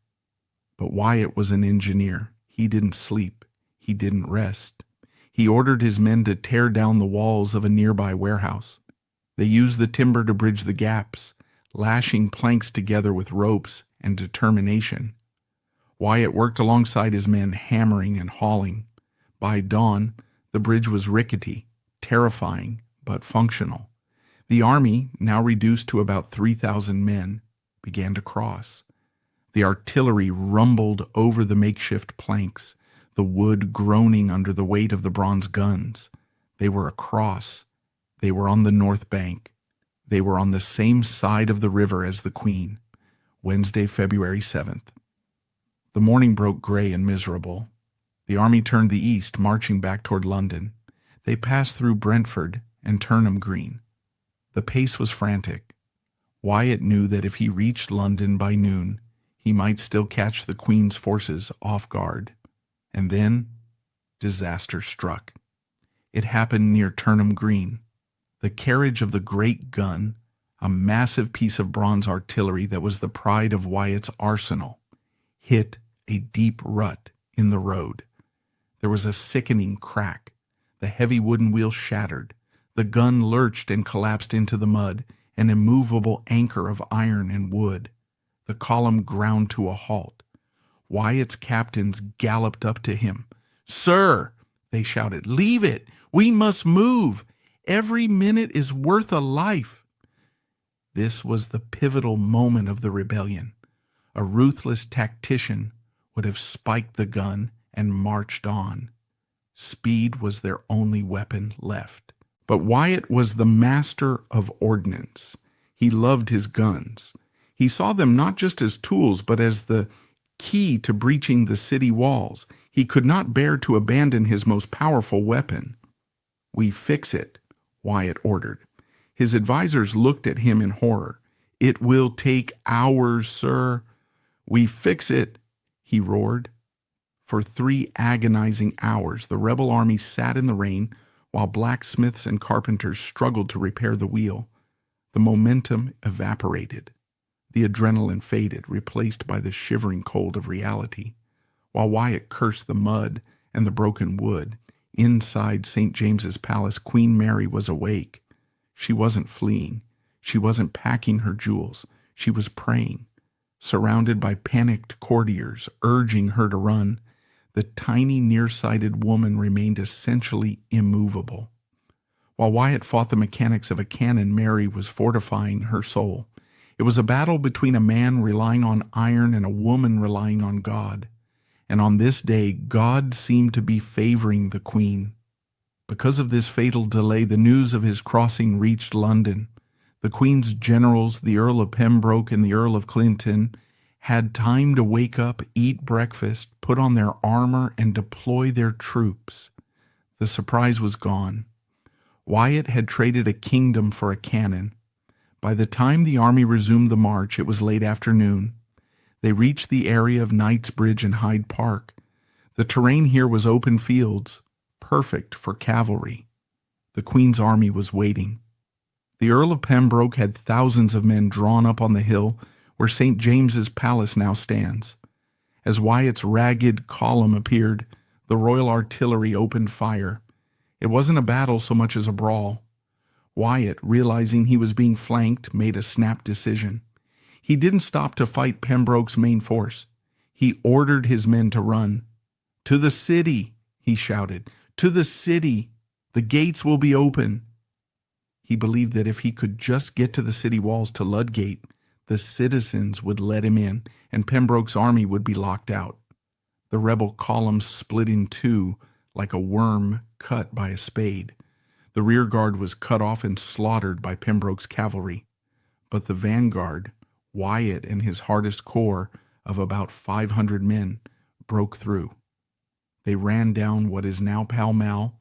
But Wyatt was an engineer. He didn't sleep. He didn't rest. He ordered his men to tear down the walls of a nearby warehouse. They used the timber to bridge the gaps, lashing planks together with ropes and determination. Wyatt worked alongside his men, hammering and hauling. By dawn, the bridge was rickety, terrifying, but functional. The army, now reduced to about 3,000 men, began to cross. The artillery rumbled over the makeshift planks, the wood groaning under the weight of the bronze guns. They were across. They were on the north bank. They were on the same side of the river as the Queen. Wednesday, February 7th. The morning broke gray and miserable. The army turned the east, marching back toward London. They passed through Brentford and Turnham Green. The pace was frantic. Wyatt knew that if he reached London by noon, he might still catch the Queen's forces off guard. And then, disaster struck. It happened near Turnham Green. The carriage of the great gun, a massive piece of bronze artillery that was the pride of Wyatt's arsenal, hit a deep rut in the road. There was a sickening crack. The heavy wooden wheel shattered. The gun lurched and collapsed into the mud, an immovable anchor of iron and wood. The column ground to a halt. Wyatt's captains galloped up to him. "Sir," they shouted, "leave it! We must move! Every minute is worth a life!" This was the pivotal moment of the rebellion. A ruthless tactician would have spiked the gun and marched on. Speed was their only weapon left. But Wyatt was the master of ordnance. He loved his guns. He saw them not just as tools, but as the key to breaching the city walls. He could not bear to abandon his most powerful weapon. "We fix it," Wyatt ordered. His advisors looked at him in horror. "It will take hours, sir." "We fix it," he roared. For 3 agonizing hours, the rebel army sat in the rain while blacksmiths and carpenters struggled to repair the wheel. The momentum evaporated. The adrenaline faded, replaced by the shivering cold of reality. While Wyatt cursed the mud and the broken wood, inside St. James's Palace, Queen Mary was awake. She wasn't fleeing. She wasn't packing her jewels. She was praying. Surrounded by panicked courtiers urging her to run, the tiny, nearsighted woman remained essentially immovable. While Wyatt fought the mechanics of a cannon, Mary was fortifying her soul. It was a battle between a man relying on iron and a woman relying on God. And on this day, God seemed to be favoring the Queen. Because of this fatal delay, the news of his crossing reached London. The Queen's generals, the Earl of Pembroke and the Earl of Clinton, had time to wake up, eat breakfast, put on their armor, and deploy their troops. The surprise was gone. Wyatt had traded a kingdom for a cannon. By the time the army resumed the march, it was late afternoon. They reached the area of Knightsbridge and Hyde Park. The terrain here was open fields, perfect for cavalry. The Queen's army was waiting. The Earl of Pembroke had thousands of men drawn up on the hill where St. James's Palace now stands. As Wyatt's ragged column appeared, the royal artillery opened fire. It wasn't a battle so much as a brawl. Wyatt, realizing he was being flanked, made a snap decision. He didn't stop to fight Pembroke's main force. He ordered his men to run. "To the city," he shouted. "To the city! The gates will be open." He believed that if he could just get to the city walls to Ludgate, the citizens would let him in, and Pembroke's army would be locked out. The rebel column split in two like a worm cut by a spade. The rear guard was cut off and slaughtered by Pembroke's cavalry. But the vanguard, Wyatt and his hardest corps of about 500 men, broke through. They ran down what is now Pall Mall,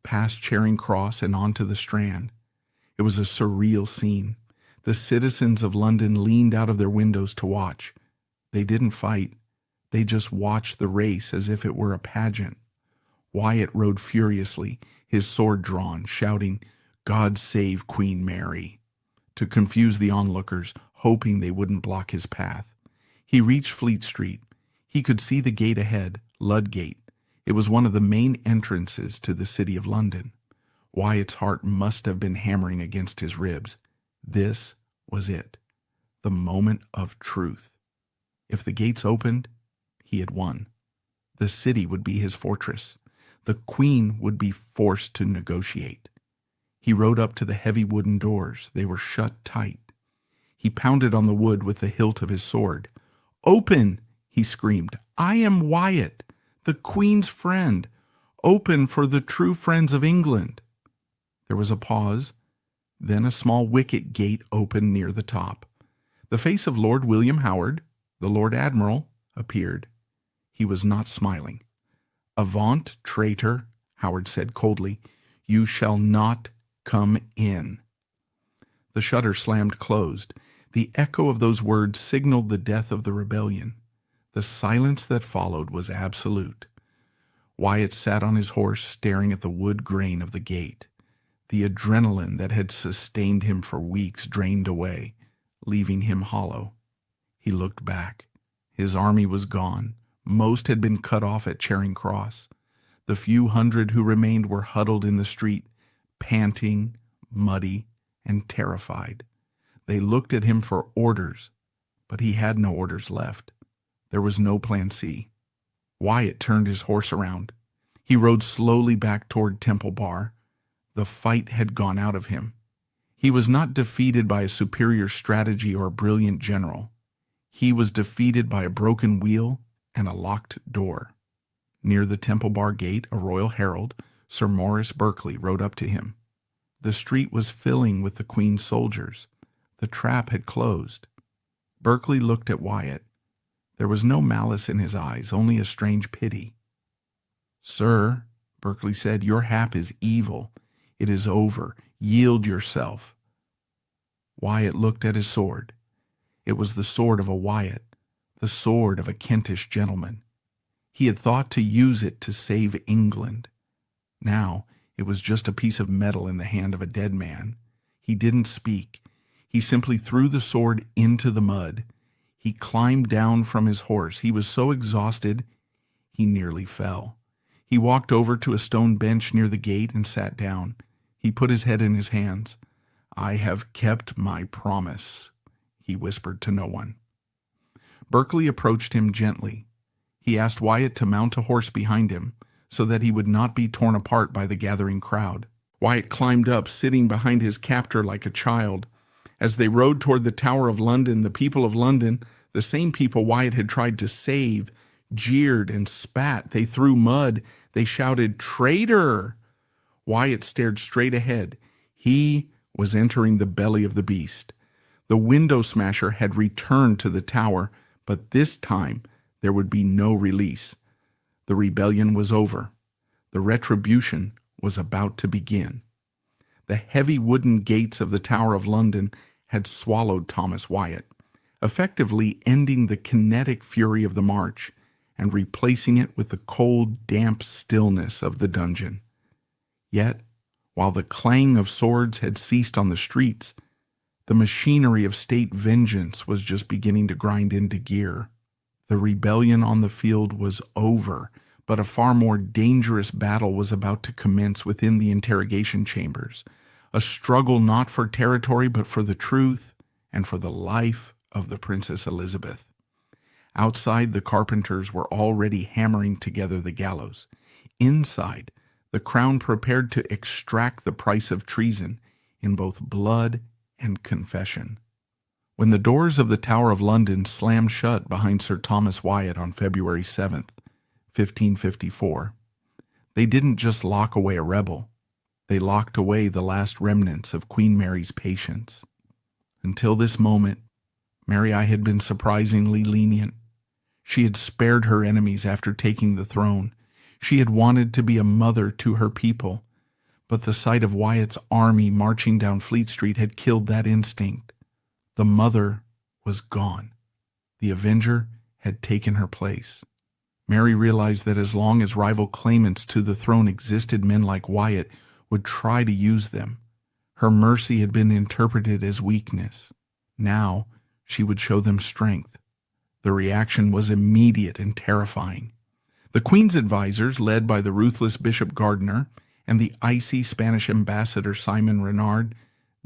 past Charing Cross and onto the Strand. It was a surreal scene. The citizens of London leaned out of their windows to watch. They didn't fight. They just watched the race as if it were a pageant. Wyatt rode furiously, his sword drawn, shouting, "God save Queen Mary," to confuse the onlookers, hoping they wouldn't block his path. He reached Fleet Street. He could see the gate ahead, Ludgate. It was one of the main entrances to the city of London. Wyatt's heart must have been hammering against his ribs. This was it, the moment of truth. If the gates opened, he had won. The city would be his fortress. The Queen would be forced to negotiate. He rode up to the heavy wooden doors. They were shut tight. He pounded on the wood with the hilt of his sword. "Open!" he screamed. "I am Wyatt, the Queen's friend. Open for the true friends of England." There was a pause. Then a small wicket gate opened near the top. The face of Lord William Howard, the Lord Admiral, appeared. He was not smiling. "Avaunt, traitor," Howard said coldly. "You shall not come in." The shutter slammed closed. The echo of those words signaled the death of the rebellion. The silence that followed was absolute. Wyatt sat on his horse, staring at the wood grain of the gate. The adrenaline that had sustained him for weeks drained away, leaving him hollow. He looked back. His army was gone. Most had been cut off at Charing Cross. The few hundred who remained were huddled in the street, panting, muddy, and terrified. They looked at him for orders, but he had no orders left. There was no plan C. Wyatt turned his horse around. He rode slowly back toward Temple Bar. The fight had gone out of him. He was not defeated by a superior strategy or a brilliant general. He was defeated by a broken wheel and a locked door. Near the Temple Bar gate, a royal herald, Sir Maurice Berkeley, rode up to him. The street was filling with the Queen's soldiers. The trap had closed. Berkeley looked at Wyatt. There was no malice in his eyes, only a strange pity. "Sir," Berkeley said, "your hap is evil. It is over. Yield yourself." Wyatt looked at his sword. It was the sword of a Wyatt, the sword of a Kentish gentleman. He had thought to use it to save England. Now it was just a piece of metal in the hand of a dead man. He didn't speak. He simply threw the sword into the mud. He climbed down from his horse. He was so exhausted, he nearly fell. He walked over to a stone bench near the gate and sat down. He put his head in his hands. "I have kept my promise," he whispered to no one. Berkeley approached him gently. He asked Wyatt to mount a horse behind him so that he would not be torn apart by the gathering crowd. Wyatt climbed up, sitting behind his captor like a child. As they rode toward the Tower of London, the people of London, the same people Wyatt had tried to save, jeered and spat. They threw mud. They shouted, "Traitor!" Wyatt stared straight ahead. He was entering the belly of the beast. The window smasher had returned to the tower, but this time there would be no release. The rebellion was over. The retribution was about to begin. The heavy wooden gates of the Tower of London had swallowed Thomas Wyatt, effectively ending the kinetic fury of the march and replacing it with the cold, damp stillness of the dungeon. Yet, while the clang of swords had ceased on the streets, the machinery of state vengeance was just beginning to grind into gear. The rebellion on the field was over, but a far more dangerous battle was about to commence within the interrogation chambers, a struggle not for territory but for the truth and for the life of the Princess Elizabeth. Outside, the carpenters were already hammering together the gallows. Inside, the crown prepared to extract the price of treason in both blood and confession. When the doors of the Tower of London slammed shut behind Sir Thomas Wyatt on February 7th, 1554, they didn't just lock away a rebel. They locked away the last remnants of Queen Mary's patience. Until this moment, Mary I had been surprisingly lenient. She had spared her enemies after taking the throne. She had wanted to be a mother to her people, but the sight of Wyatt's army marching down Fleet Street had killed that instinct. The mother was gone. The avenger had taken her place. Mary realized that as long as rival claimants to the throne existed, men like Wyatt would try to use them. Her mercy had been interpreted as weakness. Now she would show them strength. The reaction was immediate and terrifying. The Queen's advisors, led by the ruthless Bishop Gardiner and the icy Spanish ambassador Simon Renard,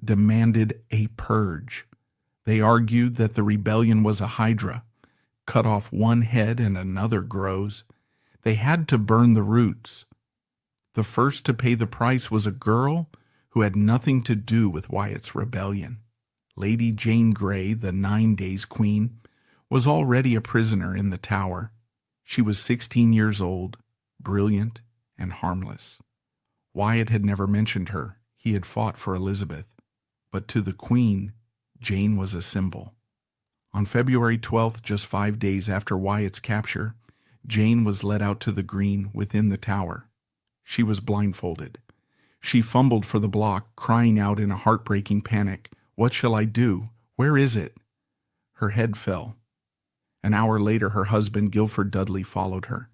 demanded a purge. They argued that the rebellion was a hydra. Cut off one head and another grows. They had to burn the roots. The first to pay the price was a girl who had nothing to do with Wyatt's rebellion. Lady Jane Grey, the 9 Days Queen, was already a prisoner in the Tower. She was 16 years old, brilliant, and harmless. Wyatt had never mentioned her. He had fought for Elizabeth. But to the Queen, Jane was a symbol. On February 12th, just 5 days after Wyatt's capture, Jane was led out to the green within the Tower. She was blindfolded. She fumbled for the block, crying out in a heartbreaking panic, "What shall I do? Where is it?" Her head fell. An hour later, her husband, Guilford Dudley, followed her.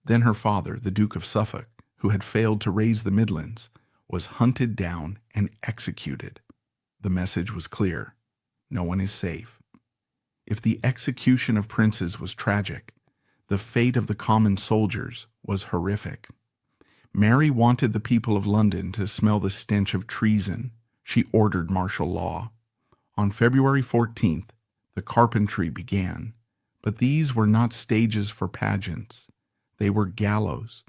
Then her father, the Duke of Suffolk, who had failed to raise the Midlands, was hunted down and executed. The message was clear. No one is safe. If the execution of princes was tragic, the fate of the common soldiers was horrific. Mary wanted the people of London to smell the stench of treason. She ordered martial law. On February 14th, the carpentry began. But these were not stages for pageants. They were gallows.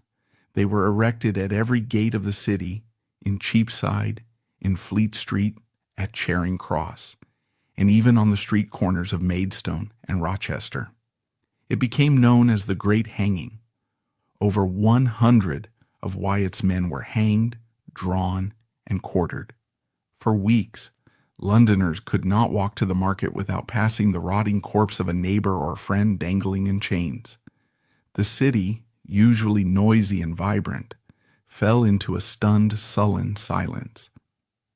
They were erected at every gate of the city, in Cheapside, in Fleet Street, at Charing Cross, and even on the street corners of Maidstone and Rochester. It became known as the Great Hanging. Over 100 of Wyatt's men were hanged, drawn, and quartered. For weeks, Londoners could not walk to the market without passing the rotting corpse of a neighbor or friend dangling in chains. The city, usually noisy and vibrant, fell into a stunned, sullen silence.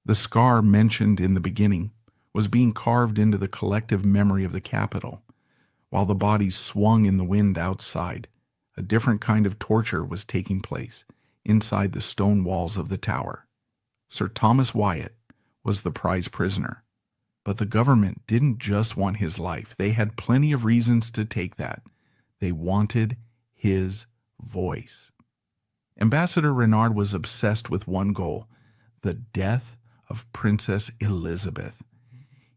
The scar mentioned in the beginning was being carved into the collective memory of the capital. While the bodies swung in the wind outside, a different kind of torture was taking place inside the stone walls of the Tower. Sir Thomas Wyatt was the prize prisoner. But the government didn't just want his life. They had plenty of reasons to take that. They wanted his voice. Ambassador Renard was obsessed with one goal: the death of Princess Elizabeth.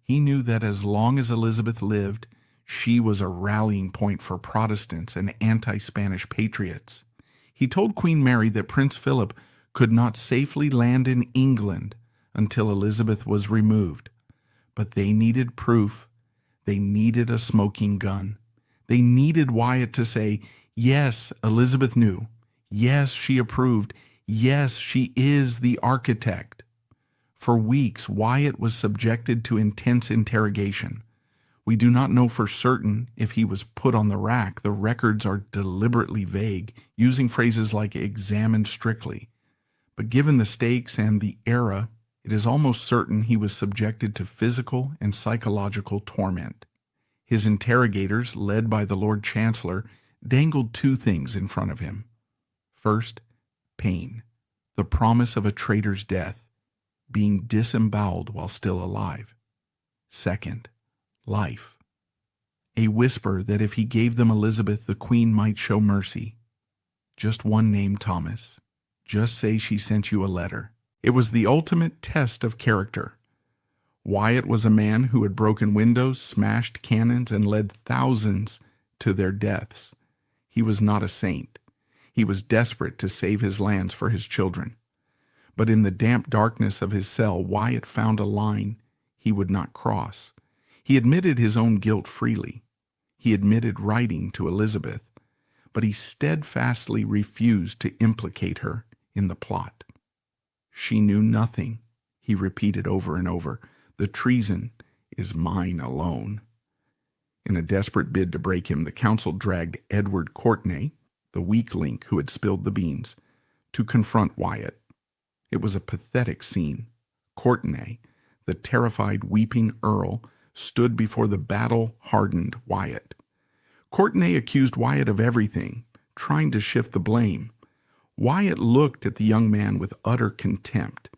He knew that as long as Elizabeth lived, she was a rallying point for Protestants and anti-Spanish patriots. He told Queen Mary that Prince Philip could not safely land in England until Elizabeth was removed. But they needed proof. They needed a smoking gun. They needed Wyatt to say, yes, Elizabeth knew. Yes, she approved. Yes, she is the architect. For weeks, Wyatt was subjected to intense interrogation. We do not know for certain if he was put on the rack. The records are deliberately vague, using phrases like examined strictly. But given the stakes and the era, it is almost certain he was subjected to physical and psychological torment. His interrogators, led by the Lord Chancellor, dangled two things in front of him. First, pain, the promise of a traitor's death, being disemboweled while still alive. Second, life, a whisper that if he gave them Elizabeth, the Queen might show mercy. Just one name, Thomas. Just say she sent you a letter. It was the ultimate test of character. Wyatt was a man who had broken windows, smashed cannons, and led thousands to their deaths. He was not a saint. He was desperate to save his lands for his children. But in the damp darkness of his cell, Wyatt found a line he would not cross. He admitted his own guilt freely. He admitted writing to Elizabeth, but he steadfastly refused to implicate her in the plot. She knew nothing, he repeated over and over. The treason is mine alone. In a desperate bid to break him, the council dragged Edward Courtenay, the weak link who had spilled the beans, to confront Wyatt. It was a pathetic scene. Courtenay, the terrified, weeping earl, stood before the battle-hardened Wyatt. Courtenay accused Wyatt of everything, trying to shift the blame. Wyatt looked at the young man with utter contempt.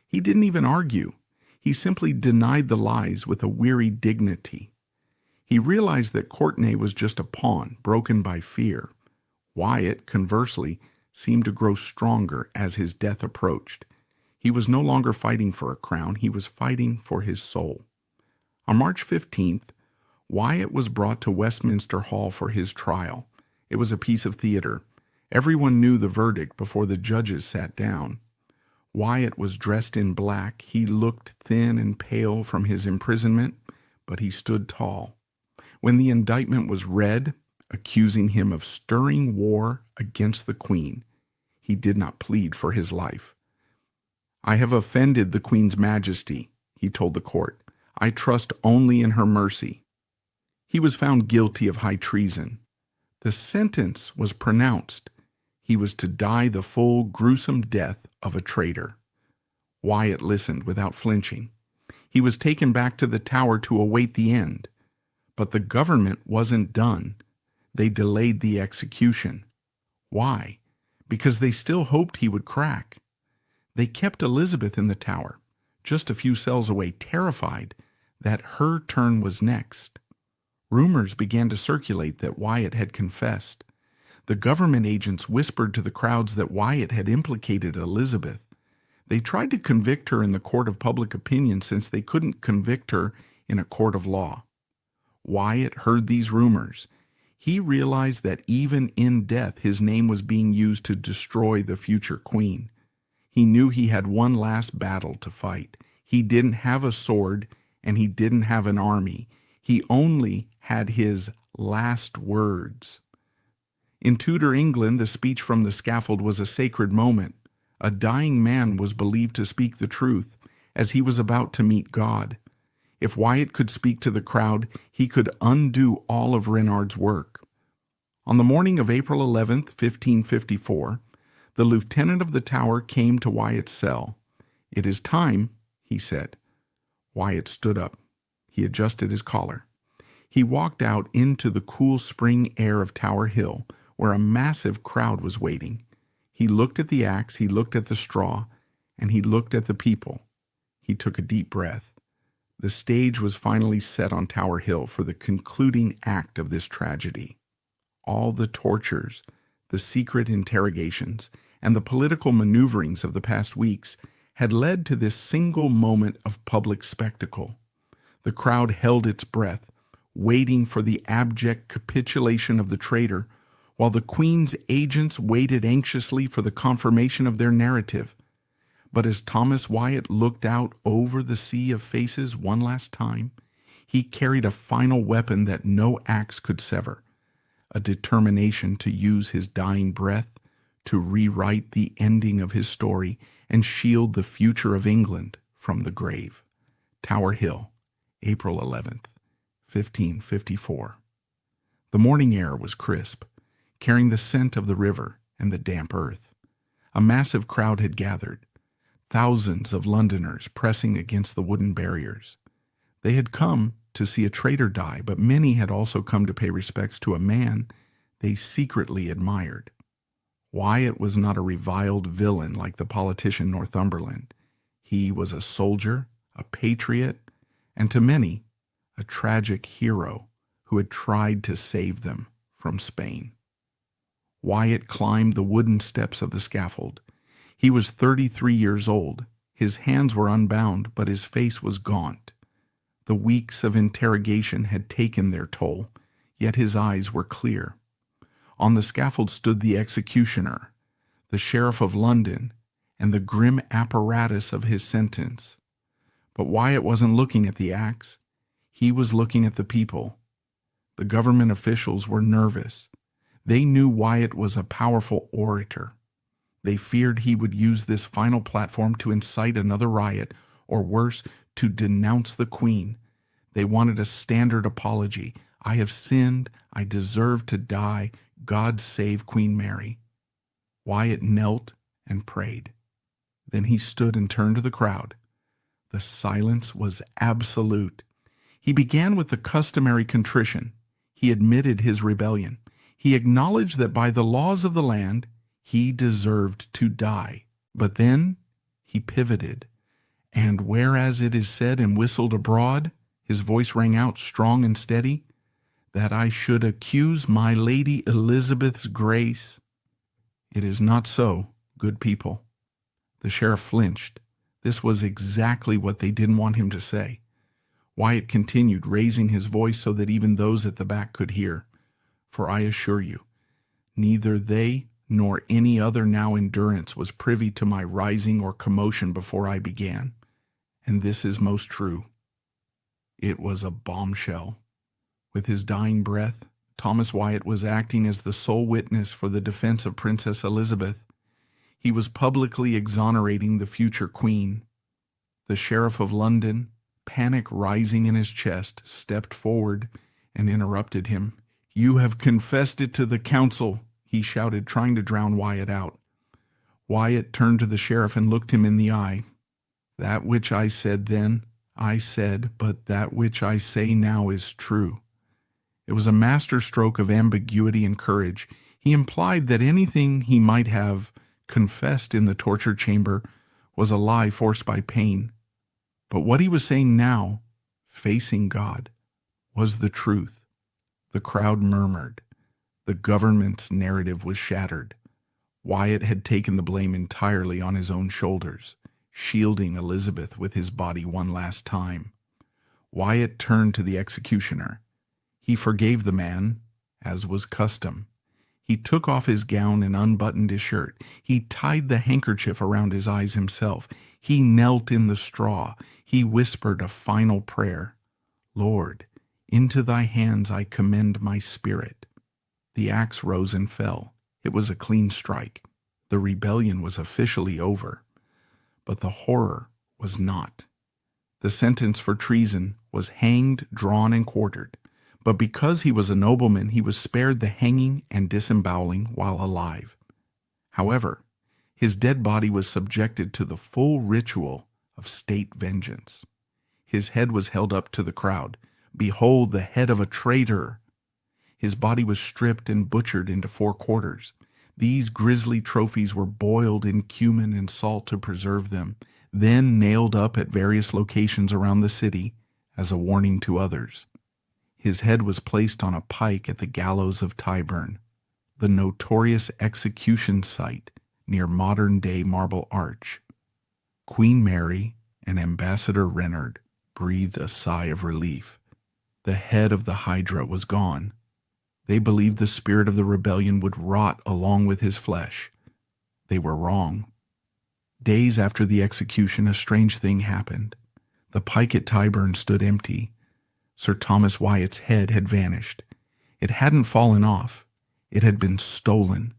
He didn't even argue. He simply denied the lies with a weary dignity. He realized that Courtenay was just a pawn, broken by fear. Wyatt, conversely, seemed to grow stronger as his death approached. He was no longer fighting for a crown, he was fighting for his soul. On March 15th, Wyatt was brought to Westminster Hall for his trial. It was a piece of theater. Everyone knew the verdict before the judges sat down. Wyatt was dressed in black. He looked thin and pale from his imprisonment, but he stood tall. When the indictment was read, accusing him of stirring war against the Queen, he did not plead for his life. "I have offended the Queen's Majesty," he told the court. "I trust only in her mercy." He was found guilty of high treason. The sentence was pronounced. He was to die the full, gruesome death of a traitor. Wyatt listened without flinching. He was taken back to the Tower to await the end. But the government wasn't done. They delayed the execution. Why? Because they still hoped he would crack. They kept Elizabeth in the Tower, just a few cells away, terrified that her turn was next. Rumors began to circulate that Wyatt had confessed. The government agents whispered to the crowds that Wyatt had implicated Elizabeth. They tried to convict her in the court of public opinion since they couldn't convict her in a court of law. Wyatt heard these rumors. He realized that even in death his name was being used to destroy the future queen. He knew he had one last battle to fight. He didn't have a sword and he didn't have an army. He only had his last words. In Tudor England, the speech from the scaffold was a sacred moment. A dying man was believed to speak the truth, as he was about to meet God. If Wyatt could speak to the crowd, he could undo all of Renard's work. On the morning of April 11th, 1554, the lieutenant of the Tower came to Wyatt's cell. "It is time," he said. Wyatt stood up. He adjusted his collar. He walked out into the cool spring air of Tower Hill, where a massive crowd was waiting. He looked at the axe, he looked at the straw, and he looked at the people. He took a deep breath. The stage was finally set on Tower Hill for the concluding act of this tragedy. All the tortures, the secret interrogations, and the political maneuverings of the past weeks had led to this single moment of public spectacle. The crowd held its breath, waiting for the abject capitulation of the traitor, while the Queen's agents waited anxiously for the confirmation of their narrative. But as Thomas Wyatt looked out over the sea of faces one last time, he carried a final weapon that no axe could sever, a determination to use his dying breath to rewrite the ending of his story and shield the future of England from the grave. Tower Hill, April 11th, 1554. The morning air was crisp, carrying the scent of the river and the damp earth. A massive crowd had gathered, thousands of Londoners pressing against the wooden barriers. They had come to see a traitor die, but many had also come to pay respects to a man they secretly admired. Wyatt was not a reviled villain like the politician Northumberland. He was a soldier, a patriot, and to many, a tragic hero who had tried to save them from Spain. Wyatt climbed the wooden steps of the scaffold. He was 33 years old. His hands were unbound, but his face was gaunt. The weeks of interrogation had taken their toll, yet his eyes were clear. On the scaffold stood the executioner, the Sheriff of London, and the grim apparatus of his sentence. But Wyatt wasn't looking at the axe. He was looking at the people. The government officials were nervous. They knew Wyatt was a powerful orator. They feared he would use this final platform to incite another riot, or worse, to denounce the Queen. They wanted a standard apology. "I have sinned. I deserve to die. God save Queen Mary." Wyatt knelt and prayed. Then he stood and turned to the crowd. The silence was absolute. He began with the customary contrition. He admitted his rebellion. He acknowledged that by the laws of the land, he deserved to die. But then he pivoted, and whereas it is said and whistled abroad, his voice rang out strong and steady, that I should accuse my Lady Elizabeth's grace. It is not so, good people." The sheriff flinched. This was exactly what they didn't want him to say. Wyatt continued, raising his voice so that even those at the back could hear. "For I assure you, neither they nor any other now in durance was privy to my rising or commotion before I began. And this is most true. It was a bombshell." With his dying breath, Thomas Wyatt was acting as the sole witness for the defense of Princess Elizabeth. He was publicly exonerating the future queen. The Sheriff of London, panic rising in his chest, stepped forward and interrupted him. "You have confessed it to the council," he shouted, trying to drown Wyatt out. Wyatt turned to the sheriff and looked him in the eye. "That which I said then, I said, but that which I say now is true." It was a masterstroke of ambiguity and courage. He implied that anything he might have confessed in the torture chamber was a lie forced by pain. But what he was saying now, facing God, was the truth. The crowd murmured. The government's narrative was shattered. Wyatt had taken the blame entirely on his own shoulders, shielding Elizabeth with his body one last time. Wyatt turned to the executioner. He forgave the man, as was custom. He took off his gown and unbuttoned his shirt. He tied the handkerchief around his eyes himself. He knelt in the straw. He whispered a final prayer. "Lord, into thy hands I commend my spirit." The axe rose and fell. It was a clean strike. The rebellion was officially over. But the horror was not. The sentence for treason was hanged, drawn, and quartered. But because he was a nobleman, he was spared the hanging and disemboweling while alive. However, his dead body was subjected to the full ritual of state vengeance. His head was held up to the crowd. "Behold the head of a traitor!" His body was stripped and butchered into 4 quarters. These grisly trophies were boiled in cumin and salt to preserve them, then nailed up at various locations around the city as a warning to others. His head was placed on a pike at the gallows of Tyburn, the notorious execution site near modern-day Marble Arch. Queen Mary and Ambassador Reynard breathed a sigh of relief. The head of the Hydra was gone. They believed the spirit of the rebellion would rot along with his flesh. They were wrong. Days after the execution, a strange thing happened. The pike at Tyburn stood empty. Sir Thomas Wyatt's head had vanished. It hadn't fallen off. It had been stolen.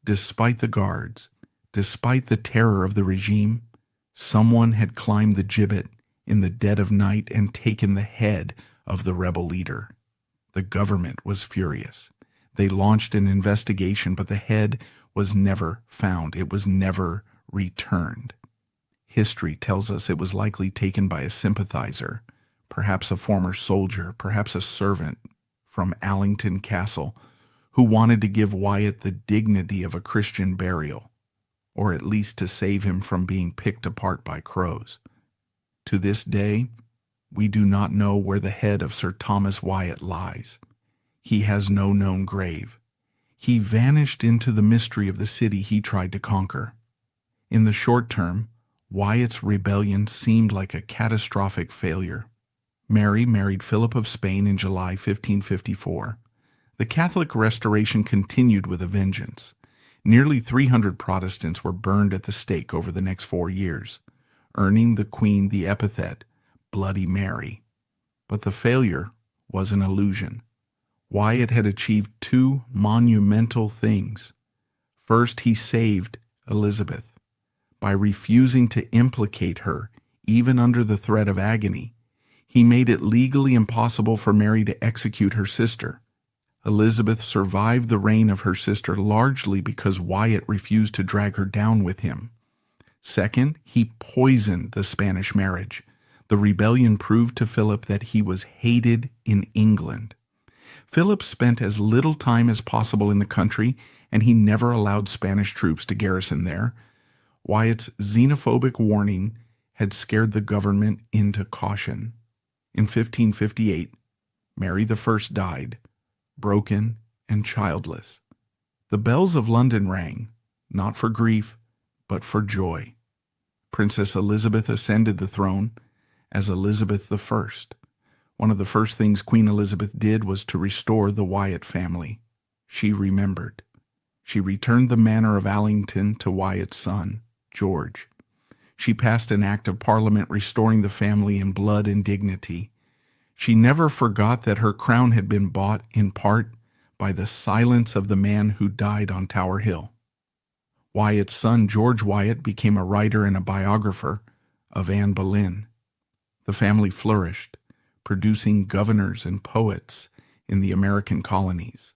Despite the guards, despite the terror of the regime, someone had climbed the gibbet in the dead of night and taken the head of the rebel leader. The government was furious. They launched an investigation, but the head was never found. It was never returned. History tells us it was likely taken by a sympathizer, perhaps a former soldier, perhaps a servant from Allington Castle, who wanted to give Wyatt the dignity of a Christian burial, or at least to save him from being picked apart by crows. To this day, we do not know where the head of Sir Thomas Wyatt lies. He has no known grave. He vanished into the mystery of the city he tried to conquer. In the short term, Wyatt's rebellion seemed like a catastrophic failure. Mary married Philip of Spain in July 1554. The Catholic Restoration continued with a vengeance. Nearly 300 Protestants were burned at the stake over the next 4 years, earning the Queen the epithet Bloody Mary. But the failure was an illusion. Wyatt had achieved 2 monumental things. First, he saved Elizabeth. By refusing to implicate her, even under the threat of agony, he made it legally impossible for Mary to execute her sister. Elizabeth survived the reign of her sister largely because Wyatt refused to drag her down with him. Second, he poisoned the Spanish marriage. The rebellion proved to Philip that he was hated in England. Philip spent as little time as possible in the country, and he never allowed Spanish troops to garrison there. Wyatt's xenophobic warning had scared the government into caution. In 1558, Mary I died, broken and childless. The bells of London rang, not for grief, but for joy. Princess Elizabeth ascended the throne as Elizabeth I. One of the first things Queen Elizabeth did was to restore the Wyatt family. She remembered. She returned the manor of Allington to Wyatt's son, George. She passed an act of Parliament restoring the family in blood and dignity. She never forgot that her crown had been bought in part by the silence of the man who died on Tower Hill. Wyatt's son, George Wyatt, became a writer and a biographer of Anne Boleyn. The family flourished, producing governors and poets in the American colonies.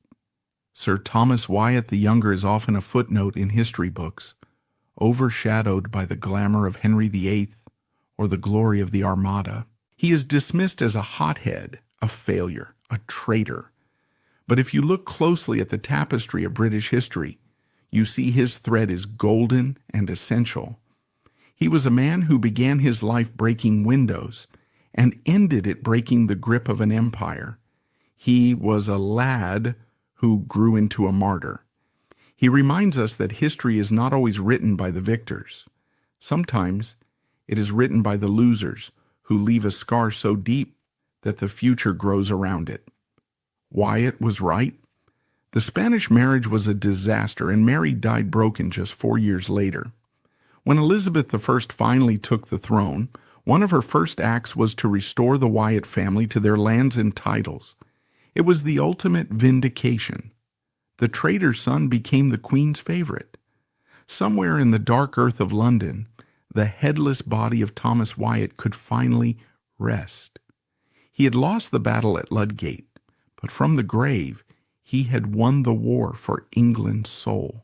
Sir Thomas Wyatt the Younger is often a footnote in history books, overshadowed by the glamour of Henry VIII or the glory of the Armada. He is dismissed as a hothead, a failure, a traitor. But if you look closely at the tapestry of British history, you see his thread is golden and essential. He was a man who began his life breaking windows and ended it breaking the grip of an empire. He was a lad who grew into a martyr. He reminds us that history is not always written by the victors. Sometimes it is written by the losers who leave a scar so deep that the future grows around it. Wyatt was right. The Spanish marriage was a disaster, and Mary died broken just 4 years later. When Elizabeth I finally took the throne, one of her first acts was to restore the Wyatt family to their lands and titles. It was the ultimate vindication. The traitor's son became the Queen's favorite. Somewhere in the dark earth of London, the headless body of Thomas Wyatt could finally rest. He had lost the battle at Ludgate, but from the grave, he had won the war for England's soul.